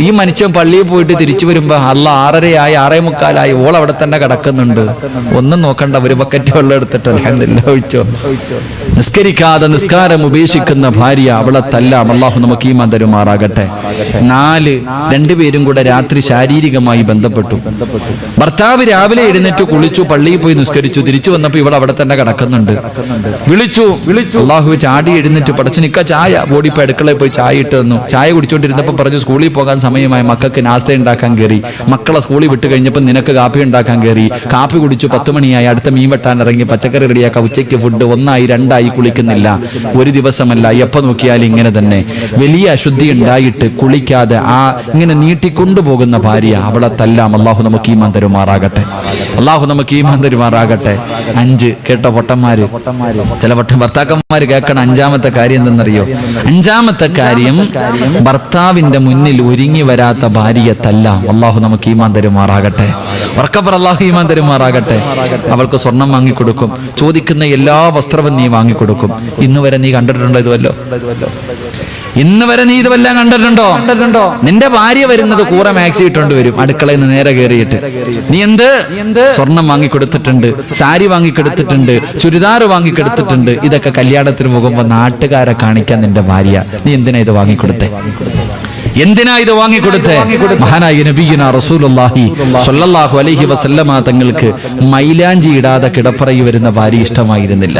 ഈ മനുഷ്യൻ പള്ളിയിൽ പോയിട്ട് തിരിച്ചു വരുമ്പോ 6:30 6:45 ഓൾ അവിടെ തന്നെ കിടക്കുന്നുണ്ട്. ഒന്നും നോക്കണ്ട, ഒരു ബക്കറ്റ് വെള്ളം എടുത്തിട്ട് ഒഴിച്ചോ. നിസ്കരിക്കാതെ നിസ്കാരം ഉപേക്ഷിക്കുന്ന ഭാര്യ, അവളെ തല്ലാം. അള്ളാഹു നമുക്ക് ഈമാൻ തരുമാറാകട്ടെ. 4, രണ്ടുപേരും കൂടെ രാത്രി ശാരീരികമായി ബന്ധപ്പെട്ടു. ഭർത്താവ് രാവിലെ എഴുന്നേറ്റ് കുളിച്ചു, പള്ളിയിൽ പോയി നിസ്കരിച്ചു, തിരിച്ചു വന്നപ്പോ ഇവിടെ അവിടെ തന്നെ കിടക്കുന്നുണ്ട്. വിളിച്ചു, അള്ളാഹു ചാടി എഴുന്നേറ്റ്, പടച്ചു നിക്ക ചായ, ഓടിപ്പോ അടുക്കളയിൽ പോയി ചായ ഇട്ട് തന്നു. ചായ കുടിച്ചോണ്ടിരുന്നപ്പോ പറഞ്ഞു, സ്കൂളിൽ പോകാൻ സമയമായി, മക്കൾക്ക് നാസ്ത ഉണ്ടാക്കാൻ കയറി. മക്കളെ സ്കൂളിൽ വിട്ട് കഴിഞ്ഞപ്പോൾ നിനക്ക് കാപ്പി ഉണ്ടാക്കാൻ കയറി. കാപ്പി കുടിച്ചു, 10 മണിയായി, അടുത്ത മീൻ വെട്ടാൻ ഇറങ്ങി, പച്ചക്കറി റെഡിയാക്കാം, ഉച്ചയ്ക്ക് ഫുഡ്. 1 2 കുളിക്കുന്നില്ല. ഒരു ദിവസമല്ല, എപ്പോ നോക്കിയാലും ഇങ്ങനെ തന്നെ. വലിയ അശുദ്ധി ഉണ്ടായിട്ട് കുളിക്കാതെ ഇങ്ങനെ നീട്ടിക്കൊണ്ടുപോകുന്ന ഭാര്യ, അവളെ തല്ലാം. അള്ളാഹു നമുക്ക് ഈമാൻ തരുമാറാകട്ടെ. അള്ളാഹു നമുക്ക് ഈമാൻ തരുമാറാകട്ടെ. 5, കേട്ടോ പൊട്ടന്മാര്, ചില ഭർത്താക്കന്മാര് കേൾക്കണം. 5ാമത്തെ കാര്യം എന്തെന്നറിയോ? 5ാമത്തെ കാര്യം, ഭർത്താവിന്റെ മുന്നിൽ ഒരുങ്ങി വരാത്ത ഭാര്യയെ തല്ലാം. അള്ളാഹു നമുക്ക് ഈമാൻ തരുമാറാകട്ടെ. ഉറക്കപ്പുറം അള്ളാഹു ഈമാൻ തരുമാറാകട്ടെ. അവൾക്ക് സ്വർണം വാങ്ങിക്കൊടുക്കും, ചോദിക്കുന്ന എല്ലാ വസ്ത്രവും നീ വാങ്ങിക്കൊടുക്കും. ഇന്ന് വരെ നീ കണ്ടിട്ടുണ്ടോ ഇതുവല്ലോ? ഇന്ന് വരെ നീ ഇതുവെല്ലാം കണ്ടിട്ടുണ്ടോ? നിന്റെ ഭാര്യ വരുന്നത് കൂറ മാക്സി ഇട്ടുകൊണ്ട് വരും, അടുക്കളയിൽ നിന്ന് നേരെ കയറിയിട്ട്. നീ എന്ത് സ്വർണം വാങ്ങിക്കൊടുത്തിട്ടുണ്ട്, സാരി വാങ്ങിക്കൊടുത്തിട്ടുണ്ട്, ചുരിദാർ വാങ്ങിക്കൊടുത്തിട്ടുണ്ട്. ഇതൊക്കെ കല്യാണത്തിന് പോകുമ്പോ നാട്ടുകാരെ കാണിക്കാൻ നിന്റെ ഭാര്യ. നീ എന്തിനാ ഇത് വാങ്ങിക്കൊടുത്തേ? എന്തിനാ ഇത് വാങ്ങിക്കൊടുത്തേ? മഹാനായ നബിയുനാ റസൂലുള്ളാഹി സ്വല്ലല്ലാഹു അലൈഹി വസല്ലമ തങ്ങൾക്ക് മൈലാഞ്ചി ഇടാതെ കിടപ്പറയിൽ വരുന്ന ഭാര്യ ഇഷ്ടമായിരുന്നില്ല,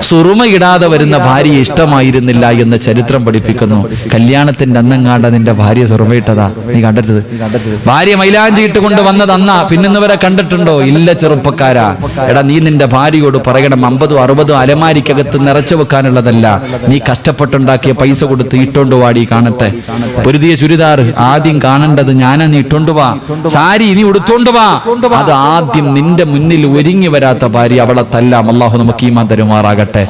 സുറുമ ഇടാതെ വരുന്ന ഭാര്യ ഇഷ്ടമായിരുന്നില്ല എന്ന് ചരിത്രം പഠിപ്പിക്കുന്നു. കല്യാണത്തിന്റെ അന്നെങ്ങാണ്ട് നിന്റെ ഭാര്യ സുറുമയിട്ടതാ നീ കണ്ടിട്ടത്? ഭാര്യ മൈലാഞ്ചി ഇട്ടുകൊണ്ട് വന്നത് അന്നാ, പിന്നിന്നവരെ കണ്ടിട്ടുണ്ടോ? ഇല്ല ചെറുപ്പക്കാരാ. എടാ, നീ നിന്റെ ഭാര്യയോട് പറയണം, 50 60 അലമാരിക്കകത്ത് നിറച്ചു വെക്കാനുള്ളതല്ല, നീ കഷ്ടപ്പെട്ടുണ്ടാക്കിയ പൈസ കൊടുത്ത് ഇട്ടോണ്ട് വാടി കാണട്ടെ. ഒരു ചുരിദാർ ആദ്യം കാണേണ്ടത് ഞാനാ, നീ ഇട്ടോണ്ട് വാ. സാരി നീ ഉടുത്തോണ്ട് വാ. അത് ആദ്യം നിന്റെ മുന്നിൽ ഒരുങ്ങി വരാത്ത ഭാര്യ, അവളെ തല്ലാം. അള്ളാഹു നമുക്ക് ഈമാൻ തരുമാറാകട്ടെ.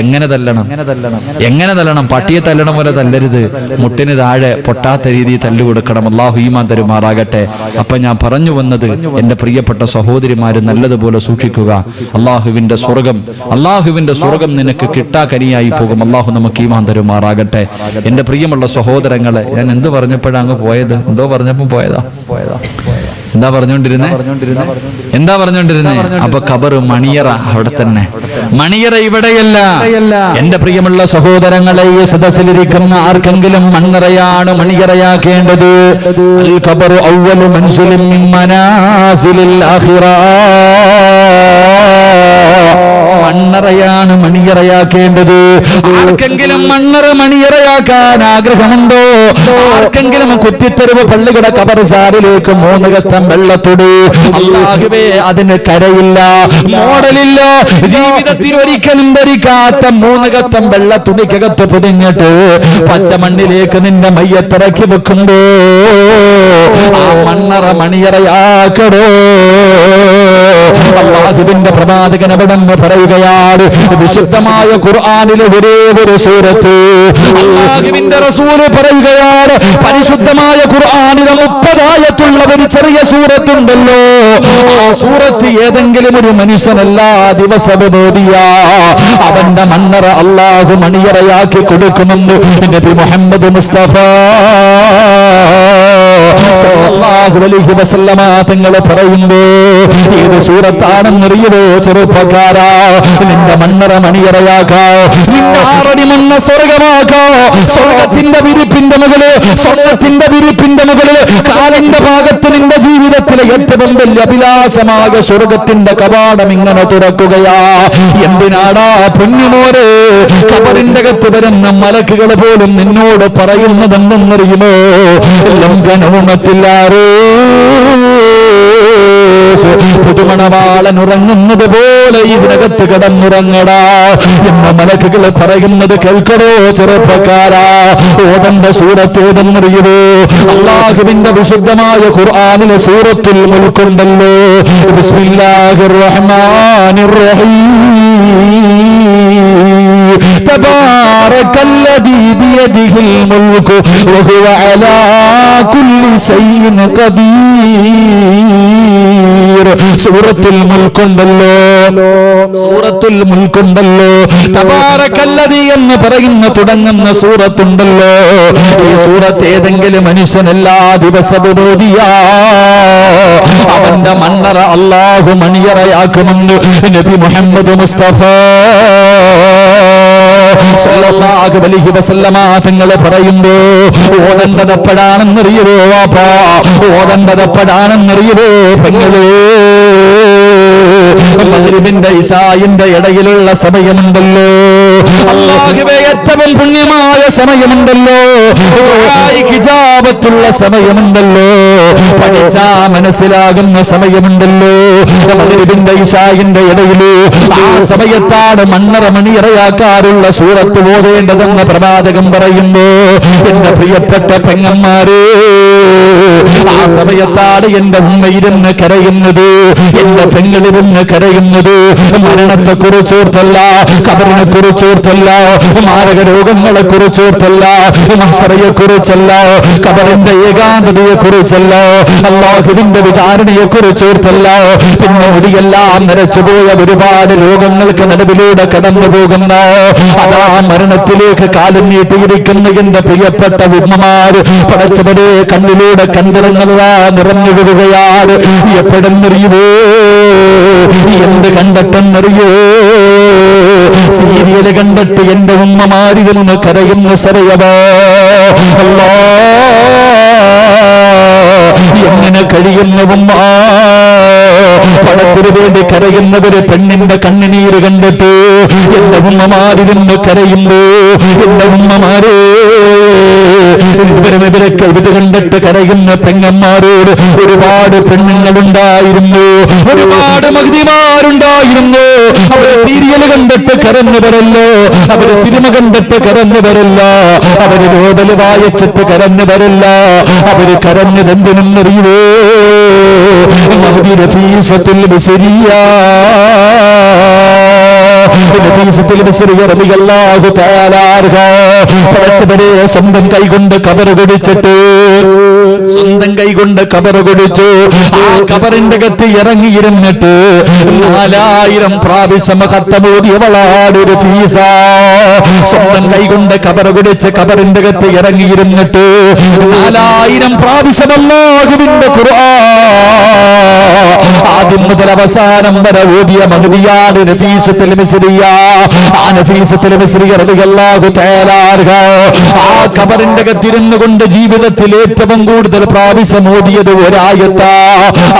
എങ്ങനെ തല്ലണം? പട്ടിയെ തല്ലണം പോലെ തല്ലരുത്. മുട്ടിന് താഴെ പൊട്ടാത്ത രീതിയിൽ തല്ലു കൊടുക്കണം. അള്ളാഹു ഈമാൻ തരുമാറാകട്ടെ. അപ്പൊ ഞാൻ പറഞ്ഞു വന്നത്, എന്റെ പ്രിയപ്പെട്ട സഹോദരിമാര് നല്ലതുപോലെ സൂക്ഷിക്കുക. അള്ളാഹുവിന്റെ സ്വർഗം നിനക്ക് കിട്ടാക്കനിയായി പോകും. അള്ളാഹു നമുക്ക് ഈമാൻ തരുമാറാകട്ടെ. എന്റെ പ്രിയമുള്ള സഹോദരങ്ങളെ, ഞാൻ എന്ത് പറഞ്ഞപ്പോഴാണ് അങ്ങ് പോയത്? എന്തോ പറഞ്ഞപ്പോ പോയതാ. എന്താ പറഞ്ഞോണ്ടിരുന്നേ? അപ്പൊ ഖബർ, മണിയറ അവിടെ തന്നെ. മണിയറ ഇവിടെയല്ല. എന്റെ പ്രിയമുള്ള സഹോദരങ്ങളെ, ഈ സദസ്സിലിരിക്കുന്ന ആർക്കെങ്കിലും മണിയറയാണ് മണിയറയാക്കേണ്ടത്. അൽ ഖബറു അവ്വലു മൻസിലിൻ മിൻ മനാസിലിൽ ആഖിറ. മണ്ണറയാണ് മണിയറയാക്കേണ്ടത്. ആർക്കെങ്കിലും മണിയറയാക്കാൻ ആഗ്രഹമുണ്ടോ? ആർക്കെങ്കിലും കുത്തിത്തെരുവ് പള്ളിയുടെ കബർസാരിലേക്ക് 3 കഷ്ടം വെള്ളത്തുടി? അല്ലാഹുവേ, അതിന് കരയില്ല, മോഡലില്ല. ജീവിതത്തിൽ ഒരിക്കലും ധരിക്കാത്ത 3 കഷ്ടം വെള്ളത്തുണിക്കകത്ത് പൊതിഞ്ഞിട്ട് പച്ചമണ്ണിലേക്ക് നിന്റെ മയ്യത്തിറക്കി വെക്കുമ്പോ ആ മണ്ണറ മണിയറയാക്കടോ. അല്ലാഹുവിന്റെ പ്രവാചകൻ അവിടെന്ന് പറയുകയാണ്, വിശുദ്ധമായ ഖുർആനിലെ ഒരേ ഒരു സൂറത്ത് അല്ലാഹുവിന്റെ റസൂൽ പറയുകയാണ്, പരിശുദ്ധമായ ഖുർആനിലെ 30 ആയത്തുള്ള ഒരു ചെറിയ സൂറത്തുണ്ടല്ലോ, ആ സൂറത്ത് ഏതെങ്കിലും ഒരു മനുഷ്യനല്ലാ ദിവസവും ഓതിയാ അവന്റെ മണ്ണറ അല്ലാഹു മണിയറയാക്കി കൊടുക്കുമെന്ന് നബി മുഹമ്മദ് മുസ്തഫ സല്ലല്ലാഹു അലൈഹി വസല്ലമ തങ്ങൾ പറയുമ്പോ ഏത് സൂറത്താണെന്നറിയുമോ ചെറുപ്പക്കാരാ? നിന്റെ മണ്ണറ മണിയറയാക്കാ, നിന്റെ 6 അടി മണ്ണ സ്വർഗമാക്കാ. സ്വർഗത്തിന്റെ വിരിപ്പിന്റെ മുകളിൽ, സ്വർഗത്തിന്റെ വിരിപ്പിന്റെ മുകളിൽ കാലിന്റെ ഭാഗത്ത് നിന്റെ ജീവിതത്തിലെ ഏറ്റവും വലിയ അഭിലാഷമായ സ്വർഗത്തിന്റെ കവാടം ഇങ്ങനെ തുറക്കുകയാ. എന്തിനാടാ പൊന്നുമോരെ ഖബറിന്റെ അകത്ത് വരുന്ന മലക്കുകൾ പോലും നിന്നോട് പറയുന്നതെന്നറിയുമോ? ലംഘനവും മറ്റില്ലാറേ ഫിർദൗസ് പുതുമണവാളൻ ഉറങ്ങുന്നത് പോലെ ഇതിനകത്ത് കിടന്നുറങ്ങടാ എന്ന മലക്കുകൾ പറയുന്നത് കേൾക്കടോ ചെറുപ്പക്കാരാ. ഓതണ്ട സൂറത്ത് ഏതെന്നറിയുമോ? അല്ലാഹുവിന്റെ വിശുദ്ധമായ ഖുർആനിലെ സൂറത്തുൽ മുൽക്ക് ഉണ്ടല്ലോ. ബിസ്മില്ലാഹിർ റഹ്മാനിർ റഹീം. തബാറകല്ലദീ ബിയദിഹിൽ മുൽകു വഹുവ അലാ കുല്ലി ശൈഇൻ ഖദീർ. സൂറത്തുൽ മുൽക്ക് ഉണ്ടല്ലോ, സൂറത്തുൽ മുൽക്ക് ഉണ്ടല്ലോ. തബാറകല്ലദീ എന്ന് പറയുന്ന തുടങ്ങുന്ന സൂറത്തുണ്ടല്ലോ. ഈ സൂറത്ത് ഏതെങ്കിലും മനുഷ്യൻ എല്ലാ ദിവസവും ഓതിയാ അവന്റെ മണ്ണറ അല്ലാഹു മണിയറയാക്കുമെന്ന് നബി മുഹമ്മദ് മുസ്തഫ സല്ലല്ലാഹു അലൈഹി വസല്ലമ തങ്ങൾ പറയുമ്പോ ഓടേണ്ടതെപ്പോഴാണെന്നറിയുവോ വാപ്പാ? ഓടേണ്ടതെപ്പോഴാണെന്നറിയുവോ പെങ്ങളേ? മഗ്രിബിന്റെ ഇശാഇന്റെ ഇടയിലുള്ള സമയമുണ്ടല്ലോ, അല്ലാഹുവേ ഏറ്റവും പുണ്യമായ സമയമുണ്ടല്ലോ, ഹിജാബത്തുള്ള സമയമുണ്ടല്ലോ, പഠിച്ചാ മനസ്സിലാകുന്ന സമയമുണ്ടല്ലോ. മഗ്രിബിന്റെ ഇശാഇന്റെ ഇടയില് ആ സമയത്താണ് മണ്ണറ മണിയറയാക്കാറുള്ള സൂറത്ത് ഓതേണ്ടതെന്ന് പ്രവാചകൻ പറയുമ്പോ എന്റെ പ്രിയപ്പെട്ട പെങ്ങന്മാരെ, ആ സമയത്താണ് എന്റെ ഉമ്മയിരുന്ന് കരയുന്നത്, എന്റെ പെങ്ങളിരുന്ന് കരയുന്നത്. മരണത്തെ കുറിച്ചോർത്തല്ല, ഖബറിനെ കുറിച്ചോർത്തല്ല, മാരക രോഗങ്ങളെ കുറിച്ചോർത്തല്ല, മഹ്ശറയെ കുറിച്ചല്ല, ഖബറിന്റെ ഏകാന്തതയെ കുറിച്ചല്ല, അല്ലാഹുവിന്റെ വിചാരണയെ കുറിച്ചോർത്തല്ല. പിന്നെ മുടിയെല്ലാം നരച്ചുപോയ ഒരുപാട് രോഗങ്ങൾക്ക് നടുവിലൂടെ കടന്നു പോകുന്ന അതാ മരണത്തിലേക്ക് കാലം നീട്ടിയിരിക്കുന്ന എന്റെ പ്രിയപ്പെട്ട ഉമ്മമാര് പടച്ചവരെ കണ്ണിലൂടെ കണ്ടിറങ്ങുന്നതാ നിറഞ്ഞു വിടുകയാണ്. എപ്പോഴെന്നറിയുവോ? എന്ത് കണ്ടിട്ടെന്നറിയോ? സീരിയല് കണ്ടിട്ട് എന്റെ ഉമ്മമാരിരുന്ന് കരയുന്ന സരയവാ. അല്ലാ, എങ്ങനെ കഴിയുന്ന ഉമ്മ പണത്തിനു വേണ്ടി കരയുന്നവര് പെണ്ണിന്റെ കണ്ണുനീര് കണ്ടിട്ട് എന്റെ ഉമ്മമാരിരുന്ന് കരയുമ്പോ എന്റെ ഉമ്മമാരെ ഇവരൊക്കെ ഇത് കണ്ടിട്ട് കരയുന്ന പെങ്ങന്മാരോട് ഒരുപാട് പെണ്ണുങ്ങളുണ്ടായിരുന്നു, ഒരുപാട് മഹതിമാരുണ്ടായിരുന്നു. അവര് സീരിയൽ കണ്ടിട്ട് കരഞ്ഞവരല്ലോ, അവര് സിനിമ കണ്ടിട്ട് കരഞ്ഞവരല്ല, അവര് നോവല് വായിച്ചിട്ട് കരഞ്ഞവരല്ല. അവര് കരഞ്ഞതെന്തിനെന്നറിയുവോ? മഹദി റഫീസത്തുൽ ബസരിയ, സ്വന്തം കൈകൊണ്ട് കബറ് കുടിച്ചിട്ട്, സ്വന്തം കൈകൊണ്ട് കബറ് കുടിച്ചു. ആ കബറിന്റെ അകത്ത് ഇറങ്ങിയിരുന്നിട്ട് 4000 പ്രാവശ്യം ഖത്തമോദിയവളാടൊരു ഫീസ. സ്വന്തം കൈകൊണ്ട് കബറ് കുടിച്ച് കബറിന്റെ അകത്ത് ഇറങ്ങിയിരുന്നിട്ട് 4000 പ്രാവശ്യം അല്ലാഹുവിന്റെ ഖുർആൻ ആദ്യം മുതൽ അവസാനം വരെ ഓതിയ മഹദിയാണ് നഫീസത്തുൽ മിസ്രിയ. ആ നഫീസത്തുൽ മിസ്രിയ റളിയല്ലാഹു തആല അൻഹ ആ ഖബറിന്റെ അകത്തിരുന്നു കൊണ്ട് ജീവിതത്തിൽ ഏറ്റവും കൂടുതൽ പ്രാവശ്യം ഓതിയത് ഒരായത്താ.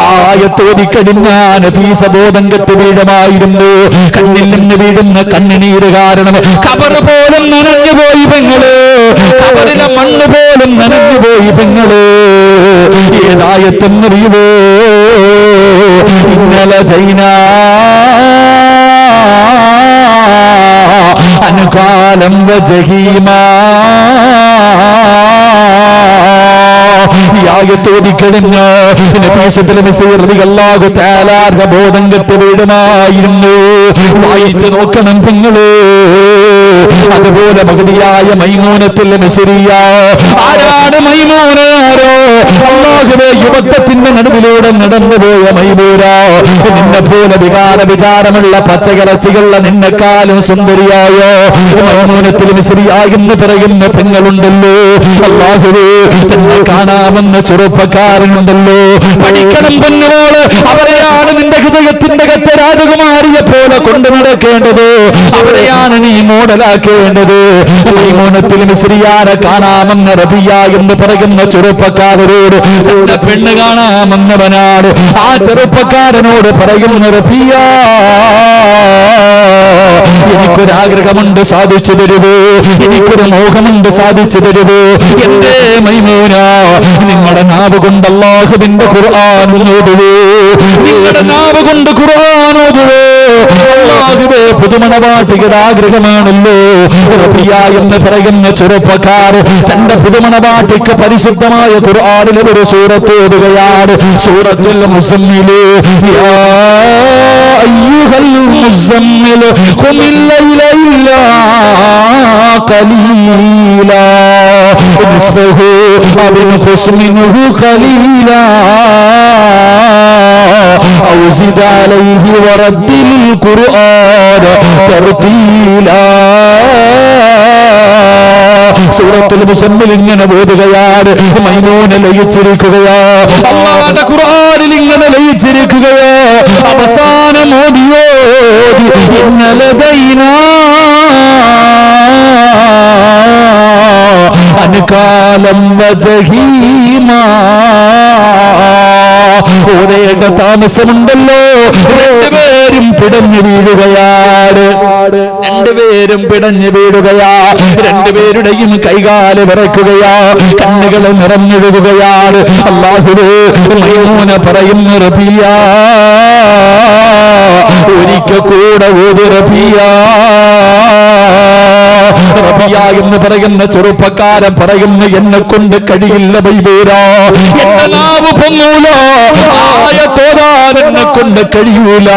ആയത്ത് ഓതിക്കഴിഞ്ഞാ നഫീസ ബോധം കെട്ട് വീഴുമായിരുന്നു. കണ്ണിൽ നിന്ന് വീഴുന്ന കണ്ണുനീര് കാരണം ഖബറ് പോലും നനഞ്ഞുപോയി പെങ്ങള്, ഖബറിലെ മണ്ണ് പോലും നനഞ്ഞുപോയി പെങ്ങള്. ഏതായത്തെന്നറിയുവോ? ഇന്നലെ ദൈനാ അനുകാലം വജഹീമാ. ോദിക്കഴിഞ്ഞ് ബോധം കെട്ട് വീടുമായിരുന്നു. വായിച്ചു നോക്കണം പെങ്ങള്. അതുപോലെ മഹദിയായ മൈമൂനത്തുൽ മിസ്രിയ. ആരാണ് മൈമൂനാരോ? അല്ലാഹുവേ, യുവത്വത്തിന്റെ നടുവിലൂടെ നടന്നുപോയ മൈമൂന. നിന്നെ പോലെ വിചാരമുള്ള പച്ചകറച്ചികളുള്ള നിന്നെക്കാളും സുന്ദരിയായ മൈമൂനത്തുൽ മിസ്രിയ എന്ന് പറയുന്ന പെങ്ങളുണ്ടല്ലോ. അല്ലാഹുവേ, തന്നെ കാണാമെന്ന ചെറുപ്പക്കാരനുണ്ടല്ലോ. പഠിക്കണം പെണ്ണുമോള്. അവരെയാണ് നിന്റെ ഹൃദയത്തിന്റെ അകത്ത് രാജകുമാരിയെ പോലെ കൊണ്ടു നടക്കേണ്ടത്. അവരെയാണ് നീ മോഡലാക്കി മനസ്സിലാക്കേണ്ടത് മൈമൂനത്തുൽ മിസ്രിയാനെ കാണാമെന്ന് റബിയ എന്ന് പറയുന്ന ചെറുപ്പക്കാരനോട് തന്റെ പെണ്ണ് കാണാമെന്നവനാണ്. ആ ചെറുപ്പക്കാരനോട് പറയുന്ന റബിയ, എനിക്കൊരാഗ്രഹമുണ്ട്, സാധിച്ചു തരുവോ? എനിക്കൊരു മോഹമുണ്ട്, സാധിച്ചു തരുവോ? എന്റെ മൈമൂന, നിങ്ങളുടെ നാവ് കൊണ്ട് അല്ലാഹുവിന്റെ ഖുർആൻ ഓതുവോ? നിങ്ങളുടെ നാവ് കൊണ്ട് ഖുർആൻ ഓതുവോ? അല്ലാഹുവേ, പുതുമണവാട്ടിയുടെ ആഗ്രഹമാണല്ലോ. റബിയ എന്ന് പറയുന്ന ചെറുപ്പക്കാർ തന്റെ പുതുമണവാട്ടിക്ക് പരിശുദ്ധമായ ഖുർആനിലെ ഒരു സൂറത്ത് ഓതുകയാണ്. സൂറത്തുൽ മുസമ്മിൽ. യാ അയ്യുഹൽ മുസമ്മിൽ ഖുമിൽ ലൈല ഇല്ലാ ഖലീലാ നിസ്ഫഹു അവ ഇൻഖുസ് മിൻഹു ഖലീലാ ഔ സിദ് അലൈഹി വറദ്ദിൽ ഖുർആന തർതീലാ. സൂറത്തുൽ മുസമ്മിൽ ഇങ്ങനെ ഓതുകയാണ്. മൈമൂന ലയിച്ചിരിക്കുകയാ, അല്ലാഹുവിന്റെ ഖുർആനിൽ ഇങ്ങനെ ലയിച്ചിരിക്കുകയാ. അവസാനം ഓതിയോതി ഇന്നലദൈനാ അൻകാലം വജഹീമാ. ഓരേണ്ട താമസമുണ്ടല്ലോ, രണ്ടുപേരും പിടഞ്ഞു വീഴുകയാണ്. രണ്ടുപേരും പിടഞ്ഞു വീഴുകയാ. രണ്ടുപേരുടെയും കൈകാല് വിറയ്ക്കുകയാ, കണ്ണുകൾ നിറഞ്ഞൊഴുകുകയാണ്. അല്ലാഹുവേ, മൈമൂന പറയുന്നു റബിയ, ഒരിക്കൽ കൂടെ ഓതി റബിയ. റബിയ എന്ന് പറയുന്ന ചെറുപ്പക്കാരൻ പറയുന്നു, എന്നെ കൊണ്ട് കഴിയില്ല മൈമൂന, എന്റെ നാവ് പൊങ്ങൂല, ആയത്തോടാൻ എന്നെ കൊണ്ട് കഴിയൂല.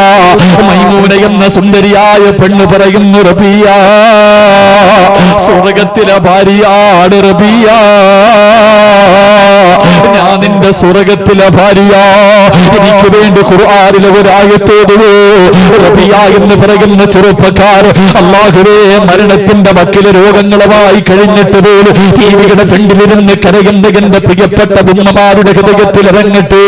മൈമൂന എന്ന സുന്ദരിയായ പെണ്ണ് പറയുന്നു, റബിയ, സ്വർഗത്തിലെ ഭാര്യയാണ് റബിയ, ഞാൻ നിന്റെ സ്വർഗത്തിലെ ഭാര്യ, എനിക്ക് വേണ്ടി ഖുർആനിലെ ഒരു ആയത്തോതുവോ? റബിയ എന്ന് പറയുന്ന ചെറുപ്പക്കാർ, അല്ലാഹുവേ, മരണത്തിന്റെ വക്കിലെ രോഗങ്ങളുമായി കഴിഞ്ഞിട്ട് പോലും ജീവിയുടെ ഫ്രണ്ടിലിരുന്ന് കരയുന്ന എന്റെ പ്രിയപ്പെട്ട ഉമ്മമാരുടെ ഹൃദയത്തിൽ ഇറങ്ങിട്ട്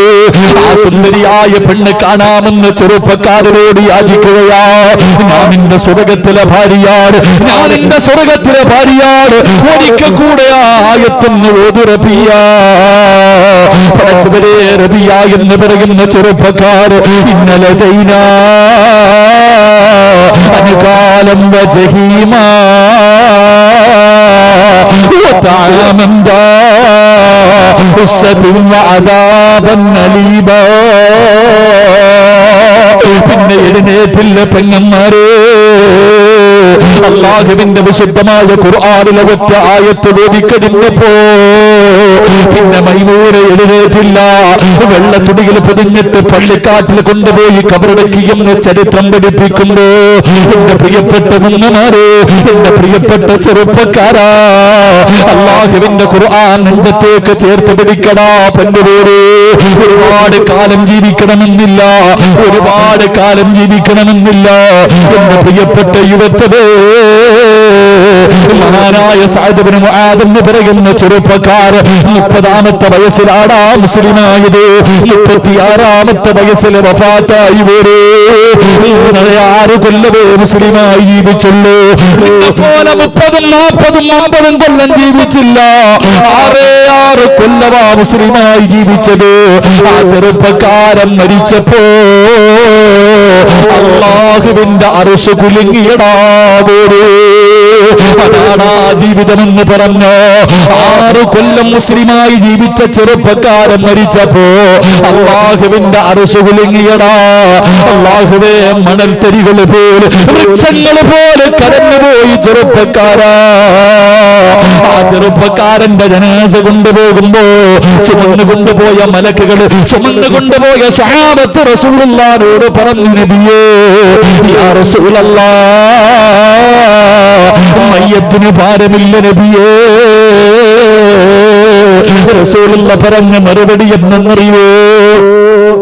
ആ സുന്ദരിയായ പെണ്ണ് കാണാമെന്ന് ചെറുപ്പക്കാരോട് യാചിക്കുകയാ. ഞാൻ നിന്റെ സ്വർഗത്തിലെ ഭാര്യയാണ്, ഞാൻ നിന്റെ സ്വർഗത്തിലെ ഭാര്യയാണ്, ഒരിക്കൽ കൂടെ ആയത്തൊന്ന് ഓതു റബിയ. പടച്ചവരെ, റബിയ എന്ന് പറയുന്ന ചെറുപ്പക്കാർ ഇന്നലെ ദൈനാ അനുകാലം വജഹീമാ وطعاما ذا غصة وعذابا أليما. പിന്നെ എഴുന്നേറ്റില്ല പെങ്ങന്മാരെ, അല്ലാഹുവിന്റെ വിശുദ്ധമായ ഖുർആനിലെ ഒറ്റ ആയത്ത് ഓതിക്കഴിഞ്ഞപ്പോ പിന്നെ മൈമൂന എഴുന്നേറ്റില്ല. വെള്ളത്തുടിയിൽ പൊതിഞ്ഞിട്ട് പള്ളിക്കാട്ടിൽ കൊണ്ടുപോയി കബറടക്കിയെന്ന് ചരിത്രം പഠിപ്പിക്കുമ്പോ എന്റെ പ്രിയപ്പെട്ട ഉമ്മമാരെ, എന്റെ പ്രിയപ്പെട്ട ചെറുപ്പക്കാരാ, അല്ലാഹുവിന്റെ ഖുർആൻ നെഞ്ചത്തേക്ക് ചേർത്ത് പിടിക്കടാ പൊന്നുപോരെ. ഒരുപാട് കാലം ജീവിക്കണമെന്നില്ല, ഒരുപാട് കാലം ജീവിക്കണമെന്നില്ല. എന്റെ പ്രിയപ്പെട്ട യുവത്വേ, മഹാനായ സഅദ് ഇബ്നു മുആദ് എന്ന് പറയുന്ന ചെറുപ്പക്കാർ 30ാമത്തെ വയസ്സിലാടാ മുസ്ലിമായത്. 36ാമത്തെ വയസ്സിൽ വഫാത്തായി പോരെ. 6 കൊല്ലമേ മുസ്ലിമായി ജീവിച്ചുള്ളൂ. പോലെ 30ഉം 40ഉം 50ഉം കൊല്ലം ജീവിച്ചില്ല. 6 കൊല്ലമാ മുസ്ലിമായി ജീവിച്ചത്. ആ ചെറുപ്പക്കാരൻ മരിച്ചപ്പോ അല്ലാഹുവിന്റെ അർശ് കുലുങ്ങിയടാ പോരെ. അതാണാ ജീവിതമെന്ന് പറഞ്ഞോ. 6 കൊല്ലം മുസ്ലിമായി ജീവിച്ച ചെറുപ്പക്കാരൻ മരിച്ചപ്പോ അല്ലാഹുവിന്റെ അർശ് കുലുങ്ങിയടാ. അല്ലാഹുവേ, മണൽത്തരികൾ പോലെ, വൃക്ഷങ്ങൾ പോലെ കടന്നുപോയി ചെറുപ്പക്കാരാ. ആ ചെറുപ്പക്കാരന്റെ ജനാസ കൊണ്ടുപോകുമ്പോ ചുമന്നു കൊണ്ടുപോയ മലക്കുകൾ, ചുമന്നു കൊണ്ടുപോയ സ്വഹാബത്ത് റസൂലുള്ളാഹിയോട് പറഞ്ഞു, നബിയേ, യാ റസൂലല്ലാഹ്, മയ്യത്തിന് ഭാരമില്ല നബിയേ. റസൂലുള്ള പറഞ്ഞ മറുപടി എന്തെന്നറിയോ?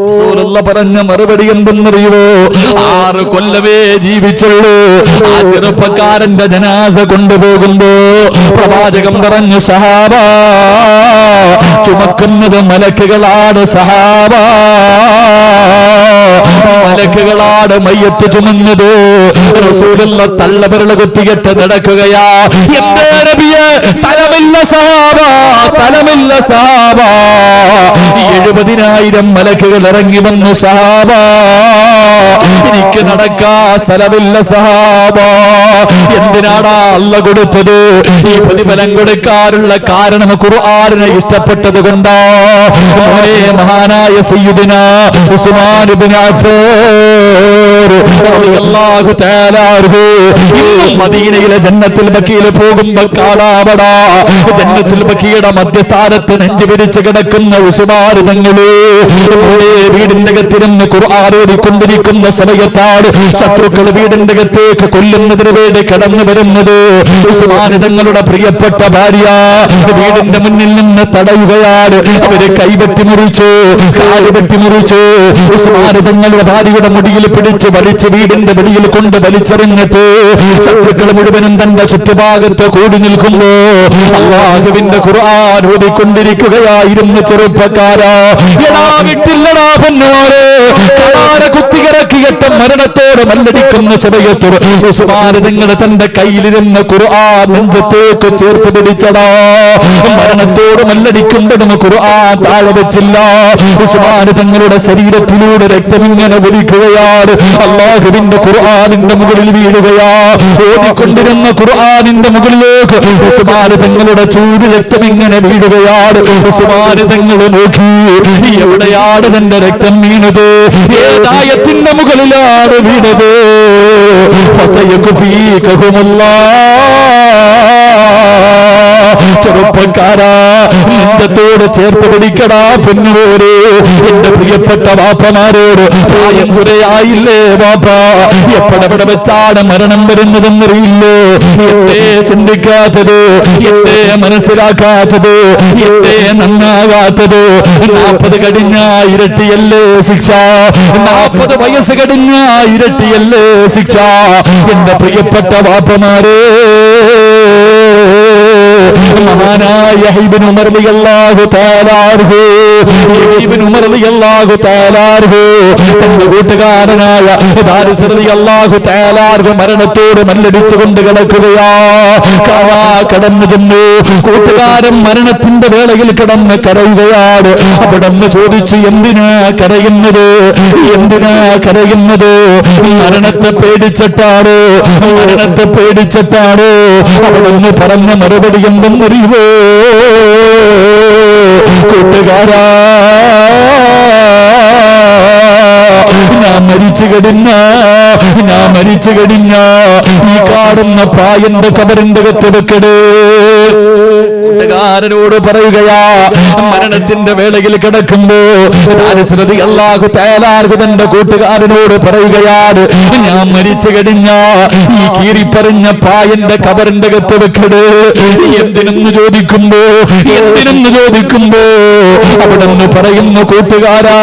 റസൂലുള്ള പറഞ്ഞ മറുപടി എന്തെന്നറിയോ? 6 കൊല്ലമേ ജീവിച്ചുള്ളൂ. ആ ചെറുപ്പക്കാരന്റെ ജനാസ കൊണ്ടുപോകുമ്പോ പ്രവാചകൻ പറഞ്ഞു, സഹാബ, ചുമക്കുന്നത് മലക്കുകളാണ് സഹാബ. മലക്കുകളാണ് മയ്യത്ത് ചുമന്നത്. റസൂലുള്ള തള്ളവിരൽ കുത്തിയിട്ട് നടക്കുകയാ. എന്തേ നബിയേ? സ്ഥലമില്ല സഹാബ, സ്ഥലമില്ല സഹാബ. 70,000 മലക്കുകൾ ഇറങ്ങി വന്നു സഹാബ. എനിക്ക് നടക്കാ സ്ഥലമില്ല സഹാബ. എന്തിനാടാ അല്ല കൊടുത്തത്? ഈ പ്രതിഫലം കൊടുക്കാനുള്ള കാരണം ഖുർആനിനെ ഇഷ്ടപ്പെട്ടത് കൊണ്ടാ. മഹാനായ സയ്യിദുനാ ഉസ്മാൻ ഇബ്നു അഫ്ഫാൻ റളിയല്ലാഹു തആല അൻഹു മദീനയിലെ ജന്നത്തുൽ ബഖീയിൽ പോകുമ്പോൾ കാണാവടാ ജന്നത്തുൽ ബഖീയുടെ മധ്യസ്ഥാനത്ത് നെഞ്ചു വിരിച്ച് കിടക്കുന്ന ഉസ്മാൻ തങ്ങളെ. വീടിന്റെ അകത്തിരുന്ന് ഖുർആൻ ഓതിക്കൊണ്ടിരിക്കുന്ന സമയത്താണ് ശത്രുക്കൾ വീടിന്റെ അകത്തേക്ക് കൊല്ലുന്നതിന് വേണ്ടി കടന്നു വരുന്നത്. ഉസ്മാൻ തങ്ങളുടെ പ്രിയപ്പെട്ട ഭാര്യ വീടിന്റെ മുന്നിൽ നിന്ന് തടയുകയാണ്. അവര് കൈവെട്ടി മുറിച്ചു, കാല് വെട്ടി മുറിച്ചു. ഉസ്മാൻ തങ്ങളുടെ ഭാര്യയുടെ മുടിയിൽ പിടിച്ച് വലിച്ച് വീടിന്റെ വെളിയിൽ കൊണ്ട് വലിച്ചെറിഞ്ഞിട്ട് ശത്രുക്കൾ മുഴുവനും തന്റെ ചുറ്റുഭാഗത്ത് കൂടി നിൽക്കുമ്പോ അല്ലാഹുവിന്റെ ഖുർആൻ ഓതിക്കൊണ്ടിരിക്കുകയായിരുന്നു ചെറുപ്പക്കാരാ. എടാ വിട്ടില്ലടാ പൊന്നുമാരെ, കടാര കുത്തിയിറക്കിയിട്ട് മരണത്തോട് മല്ലടിക്കുന്ന സമയത്തോട് ഉസ്മാൻ തങ്ങൾ തന്റെ കയ്യിലിരുന്ന ഖുർആൻ നെഞ്ചത്തേക്ക് ചേർത്ത് പിടിച്ചടാ. മരണത്തോട് മല്ലടിക്കുമ്പോഴും ഖുർആൻ താഴെ വെച്ചില്ല. ഉസ്മാൻ തങ്ങളുടെ ശരീരത്തിലൂടെ രക്തമിങ്ങനെ ഒലിക്കുകയാണ്. അല്ലാഹുവിന്റെ ഖുർആനിന്റെ മുകളിൽ വീഴുകയാ. ഓതിക്കൊണ്ടിരുന്ന ഖുർആനിന്റെ മുകളിലേക്ക് ഉസ്മാൻ തങ്ങളുടെ ചൂട് രക്തമിങ്ങനെ വീഴുകയാണ്. ഉസ്മാൻ തങ്ങൾ നോക്കി, എവിടെയാണ് തന്റെ രക്തം വീണത്? ഏതായത്തിന്റെ മുകളിലാണ് വീണത്? ചെറുപ്പക്കാരാ, നെഞ്ചത്തോട് ചേർത്ത് പിടിക്കടാ പൊന്നുപോരെ. എന്റെ പ്രിയപ്പെട്ട വാപ്പമാരോട്, പ്രായം കുറയായില്ലേ വാപ്പ? എപ്പോഴെവിടെ വെച്ചാണ് മരണം വരുന്നതെന്നറിയില്ലേ? എന്തേ ചിന്തിക്കാത്തത്? എന്തേ മനസ്സിലാക്കാത്തത്? എന്തേ നന്നാകാത്തത്? 40 കഴിഞ്ഞ ഇരട്ടിയല്ലേ ശിക്ഷ? 40 വയസ്സ് കഴിഞ്ഞ ഇരട്ടിയല്ലേ ശിക്ഷ? എന്റെ പ്രിയപ്പെട്ട വാപ്പമാരെ, മഹാനായ ഇബ്നു ഉമർ റളിയല്ലാഹു തആല അൻഹു, ഇബ്നു ഉമർ റളിയല്ലാഹു തആല അൻഹു തന്റെ കൂട്ടുകാരനായ ഹാരിസ് റളിയല്ലാഹു തആല അൻഹു മരണത്തോട് മല്ലടിച്ചുകൊണ്ട് കിടക്കുകയാ. കടന്നു ചെന്നു. കൂട്ടുകാരൻ മരണത്തിന്റെ വേളയിൽ കിടന്ന് കരയുകയാണ്. അവിടെ നിന്ന് ചോദിച്ചു, എന്തിനാ കരയുന്നത്? എന്തിനാ കരയുന്നത്? മരണത്തെ പേടിച്ചിട്ടാണ്, മരണത്തെ പേടിച്ചിട്ടാണ്. അവിടെ നിന്ന് പറഞ്ഞ മറുപടി എന്തെന്നറിയുമോ കൂട്ടുകാരാ? ഞാൻ മരിച്ചു കഴിഞ്ഞ ഈ കാണുന്ന പായന്റെ കബറിന്റെ അകത്ത് വെക്കടേ. കൂട്ടുകാരനോട് പറയുകയാ, മരണത്തിന്റെ വേളയിൽ കിടക്കുമ്പോ അല്ലാഹു തആല തന്റെ കൂട്ടുകാരനോട് പറയുകയാണ്, ഞാൻ മരിച്ചു കഴിഞ്ഞ ഈ കീറിപ്പറഞ്ഞ പായന്റെ കബറിന്റെ അകത്ത് വെക്കടേ. എന്തിനെന്ന് ചോദിക്കുമ്പോ അവിടെ നിന്ന് പറയുന്നു, കൂട്ടുകാരാ,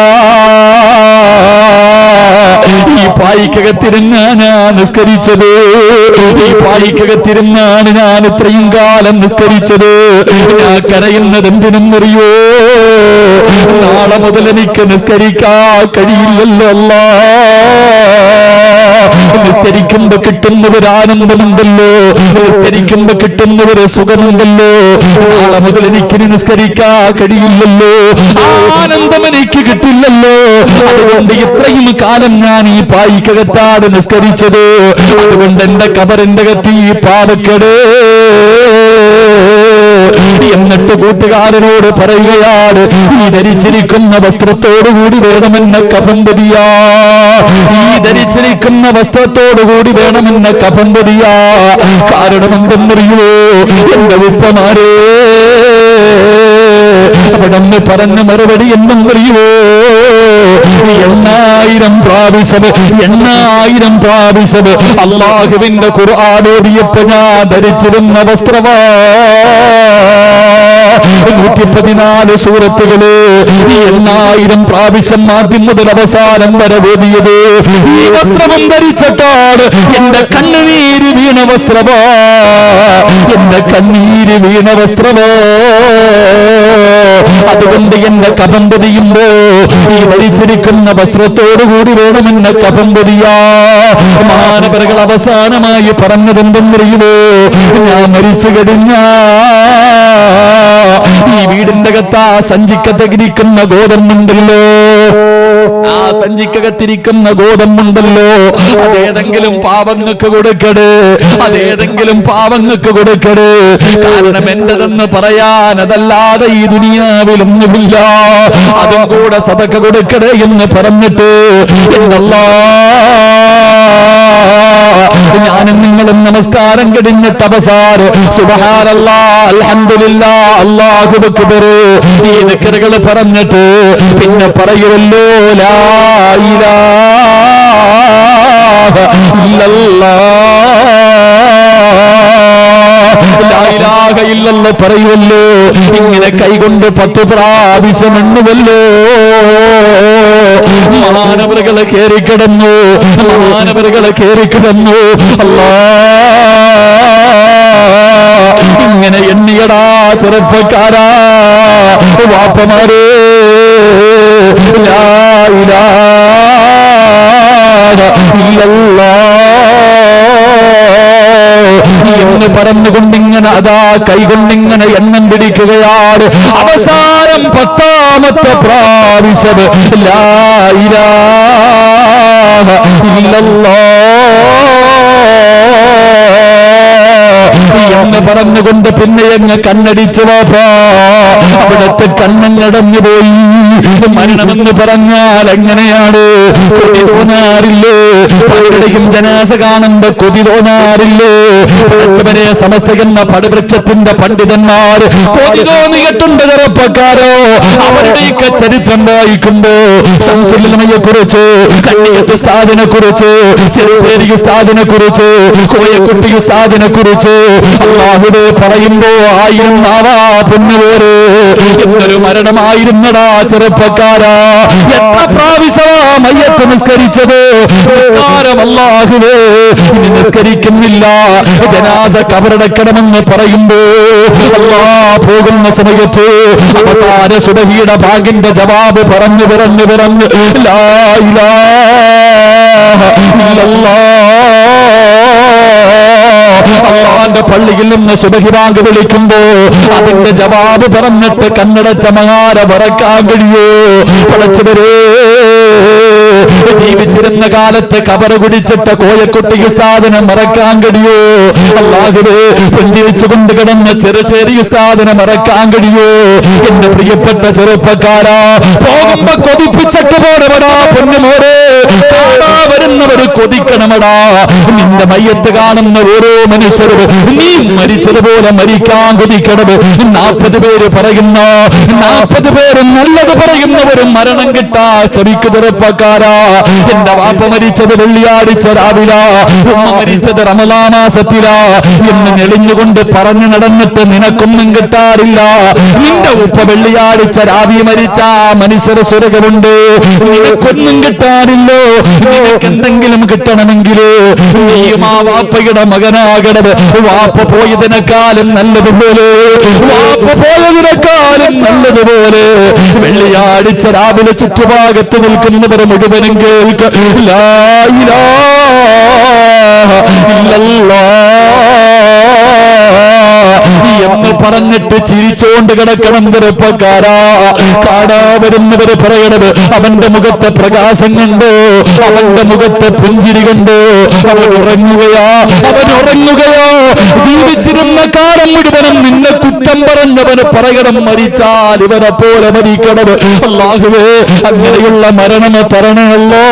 ഈ പായിക്കകത്തിരുന്നാണ് ഞാൻ നിസ്കരിച്ചത്. ഈ പായിക്കകത്തിരുന്നാണ് ഞാൻ ഇത്രയും കാലം നിസ്കരിച്ചത്. ഞാൻ കരയുന്നത് എന്തിനെന്നറിയോ? നാളെ മുതൽ എനിക്ക് നിസ്കരിക്കാൻ കഴിയില്ലല്ലോ. അല്ലാ, നിസ്കരിക്കുമ്പോ കിട്ടുന്ന ഒരു ആനന്ദമുണ്ടല്ലോ, നിസ്കരിക്കുമ്പോ കിട്ടുന്ന ഒരു സുഖമുണ്ടല്ലോ. നാളെ മുതൽ എനിക്കിനി നിസ്കരിക്കാൻ കഴിയില്ലല്ലോ, ആനന്ദം എനിക്ക് കിട്ടില്ലല്ലോ. അതുകൊണ്ട് ഇത്രയും കാലം ഞാൻ ഈ പായിക്കകത്താണ് നിസ്കരിച്ചത്. അതുകൊണ്ട് എന്റെ കബറിന്റെ അകത്ത് ഈ പാവക്കടേ. എന്നിട്ട് കൂട്ടുകാരനോട് പറയുകയാണ്, ഈ ധരിച്ചിരിക്കുന്ന വസ്ത്രത്തോടുകൂടി വേണമെന്ന കഫൻ പൊതിയാ. ഈ ധരിച്ചിരിക്കുന്ന വസ്ത്രത്തോടുകൂടി വേണമെന്ന കഫൻ പൊതിയാ. കാരണം എന്തെന്നറിയോ എന്റെ ഉപ്പമാരേ? അവിടെ നിന്ന് പറഞ്ഞ മറുപടി എന്തെന്നറിയോ? 8,000 പ്രാവശ്യം അല്ലാഹുവിന്റെ ഖുർആൻ ഓതിയപ്പോൾ ഞാൻ ധരിച്ചിരുന്ന വസ്ത്രമാ. 114 സൂറത്തുകള് 8,000 പ്രാവശ്യം ആദ്യം മുതൽ അവസാനം വരെ ഓതിയത് ഈ വസ്ത്രവും ധരിച്ചിട്ടാണ്. എന്റെ കണ്ണുനീര് വീണ വസ്ത്രമോ, എന്റെ കണ്ണീര് വീണ വസ്ത്രമോ. അതുകൊണ്ട് എന്റെ കഫൻ പൊതിയുമ്പോ ഈ വലിച്ചിരിക്കുന്ന വസ്ത്രത്തോടുകൂടി വേണം എന്നെ കഫം പൊതിയാ. മഹാനവറുകൾ അവസാനമായി പറഞ്ഞതെന്തെന്നറിയുമോ? ഞാൻ മരിച്ചു കഴിഞ്ഞാ ഈ വീടിന്റെ അകത്ത് ആ സഞ്ചിക്കത്തിരിക്കുന്ന ഗോതമ്പുണ്ടല്ലോ, ആ സഞ്ചിക്കകത്തിരിക്കുന്ന ഗോതമ്പുണ്ടല്ലോ, അതേതെങ്കിലും പാവങ്ങൾക്ക് കൊടുക്കട്, അതേതെങ്കിലും പാവങ്ങൾക്ക് കൊടുക്കട്. കാരണം എന്റെതെന്ന് പറയാൻ അതല്ലാതെ ഈ ദുനിയാവിലൊന്നുമില്ല. അതും കൂടെ സദഖ കൊടുക്കട് എന്ന് പറഞ്ഞിട്ട് ഞാനും നിങ്ങളും നമസ്കാരം കഴിഞ്ഞിട്ട് അവസാനം സുബ്ഹാനല്ലാഹ് അൽഹംദുലില്ലാഹ് അല്ലാഹു അക്ബർ ഈ ദിക്റുകൾ പറഞ്ഞിട്ട് പിന്നെ പറയുമല്ലോ ലാ ഇലാഹ ഇല്ലല്ലാഹ് പറയുമല്ലോ. ഇങ്ങനെ കൈകൊണ്ട് 10 പ്രാവശ്യം എണ്ണുമല്ലോ. മഹാനവറുകളെ കേറിക്കിടന്നു, മഹാനവറുകളെ കേറിക്കിടന്നു. ഇങ്ങനെ എണ്ണിയടാ ചെറുപ്പക്കാരാ വാപ്പമാരേ. ലാ ഇലാഹ ഇല്ലല്ലാഹ് എന്ന് പറഞ്ഞുകൊണ്ടിങ്ങനെ അതാ കൈകൊണ്ടിങ്ങനെ എണ്ണം പിടിക്കുകയാണ്. അവസാനം 10ാമത്തെ പ്രാവശ്യം ലാ ഇലാഹ ഇല്ലല്ലാഹ് എന്ന് പറഞ്ഞുകൊണ്ട് പിന്നെ അങ്ങ് കണ്ണടിച്ചു വാപ്പാ. അവിടത്തെ കണ്ണങ്ങടഞ്ഞു പോയി. മരണമെന്ന് പറഞ്ഞാൽ എങ്ങനെയാണ്? കൊതി തോന്നാറില്ലേ? പലരുടെയും ജനാസ കാണുമ്പോ കൊതി തോന്നാറില്ലേ? പഠിച്ചവരെ സമസ്ത എന്ന പടുവൃക്ഷത്തിന്റെ പണ്ഡിതന്മാർ കൊതി തോന്നിയിട്ടുണ്ട് ചെറുപ്പക്കാരോ. അവരുടെയൊക്കെ ചരിത്രം വായിക്കുമ്പോ ശംസുല്ലമയെ കുറിച്ച്, കണ്ണിയത്ത് ഉസ്താദിനെ കുറിച്ച്, ചെറുശ്ശേരി ഉസ്താദിനെ കുറിച്ച്, കോയക്കുട്ടി ഉസ്താദിനെ കുറിച്ച് അല്ലാഹുവേ പറയുമ്പോ 1000 നാവാ പൊന്നുപോലെ എന്തൊരു മരണമായിരുന്നടാ ചെറുപ്പക്കാരാ. എത്ര പ്രാവശ്യമാ മയ്യത്ത് നിസ്കരിച്ചത്? നിസ്കാരം അല്ലാഹുവേ ഇനി നിസ്കരിക്കുന്നില്ല. ജനാസ കബറടക്കണമെന്ന് പറയുമ്പോ പോകുന്ന സമയത്ത് അവസാന സുബഹിയുടെ ഭാഗിന്റെ ജവാബ് പറഞ്ഞു ലാ ഇലാഹ ഇല്ലല്ലാഹ്. അള്ളാന്റെ പള്ളിയിൽ നിന്ന് സുബഹി ബാങ്ക് വിളിക്കുമ്പോ അതിന്റെ ജവാബ് പറഞ്ഞിട്ട് കണ്ണടച്ച മഹാര പറക്കാൻ കഴിയോ? പടച്ചവരേ, ജീവിച്ചിരുന്ന കാലത്ത് കബറ് കുടിച്ചിട്ട് കോയക്കുട്ടി ഉസ്താദിനെ മറക്കാൻ കഴിയോ? അല്ലാഹുവേ, പുഞ്ചിരിച്ചുകൊണ്ട് കിടന്ന ചെറുശ്ശേരി ഉസ്താദിനെ മറക്കാൻ കഴിയോ? എന്റെ പ്രിയപ്പെട്ട ചെറുപ്പക്കാരാ, പോകുമ്പോ കൊതിപ്പിച്ചിട്ട് പോരവടാ പൊന്നുമോരെ. കാണാ വരുന്നവര് കൊതിക്കണമടാ. നിന്റെ മയ്യത്ത് കാണുന്ന ഓരോ മനുഷ്യരും നീ മരിച്ചതുപോലെ മരിക്കാൻ കൊതിക്കണം. 40 പേര് പറയുന്ന 40 പേര് നല്ലത് പറയുന്നവരും മരണം കിട്ടാ ശ്രമിക്കു ചെറുപ്പക്കാരാ. എന്റെ വാപ്പ മരിച്ചത് വെള്ളിയാഴ്ച രാവില, ഉമ്മ മരിച്ചത് റമളാൻ മാസത്തിലാ എന്ന് ഞെളിഞ്ഞുകൊണ്ട് പറഞ്ഞു നടന്നിട്ട് നിനക്കൊന്നും കിട്ടാറില്ല. നിന്റെ ഉപ്പ വെള്ളിയാഴ്ച രാവി മരിച്ച മനുഷ്യർ സ്വർഗമുണ്ട്, നിനക്കൊന്നും കിട്ടാറില്ലോ. നിനക്ക് എന്തെങ്കിലും കിട്ടണമെങ്കില് നീയും ആ വാപ്പയുടെ മകനാകണം. വാപ്പ പോയതിനേക്കാളും നല്ലതുപോലെ, വാപ്പ പോയതിനേക്കാളും നല്ലതുപോലെ വെള്ളിയാഴ്ച രാവിലെ ചുറ്റുഭാഗത്ത് നിൽക്കുന്നവർ മുഴുവനും കേൾക്ക ലാ ഇലാഹ ഇല്ലല്ലാഹ് എന്ന് പറഞ്ഞിട്ട് ചിരിച്ചോണ്ട് കിടക്കണം ചെറുപ്പക്കാരാ. കാണാ വരുന്നവര് പറയണത് അവന്റെ മുഖത്തെ പ്രകാശം കണ്ടോ, അവന്റെ മുഖത്തെ പുഞ്ചിരി കണ്ടോ? അവൻ ഉറങ്ങുകയാ. ജീവിച്ചിരുന്ന കാലം മുഴുവനും നിന്നെ കുറ്റം പറഞ്ഞവന് പറയണം മരിച്ചാൽ ഇവരെ പോലെ മരിക്കണം. അല്ലാഹുവേ, അങ്ങനെയുള്ള മരണം തരണമല്ലോ.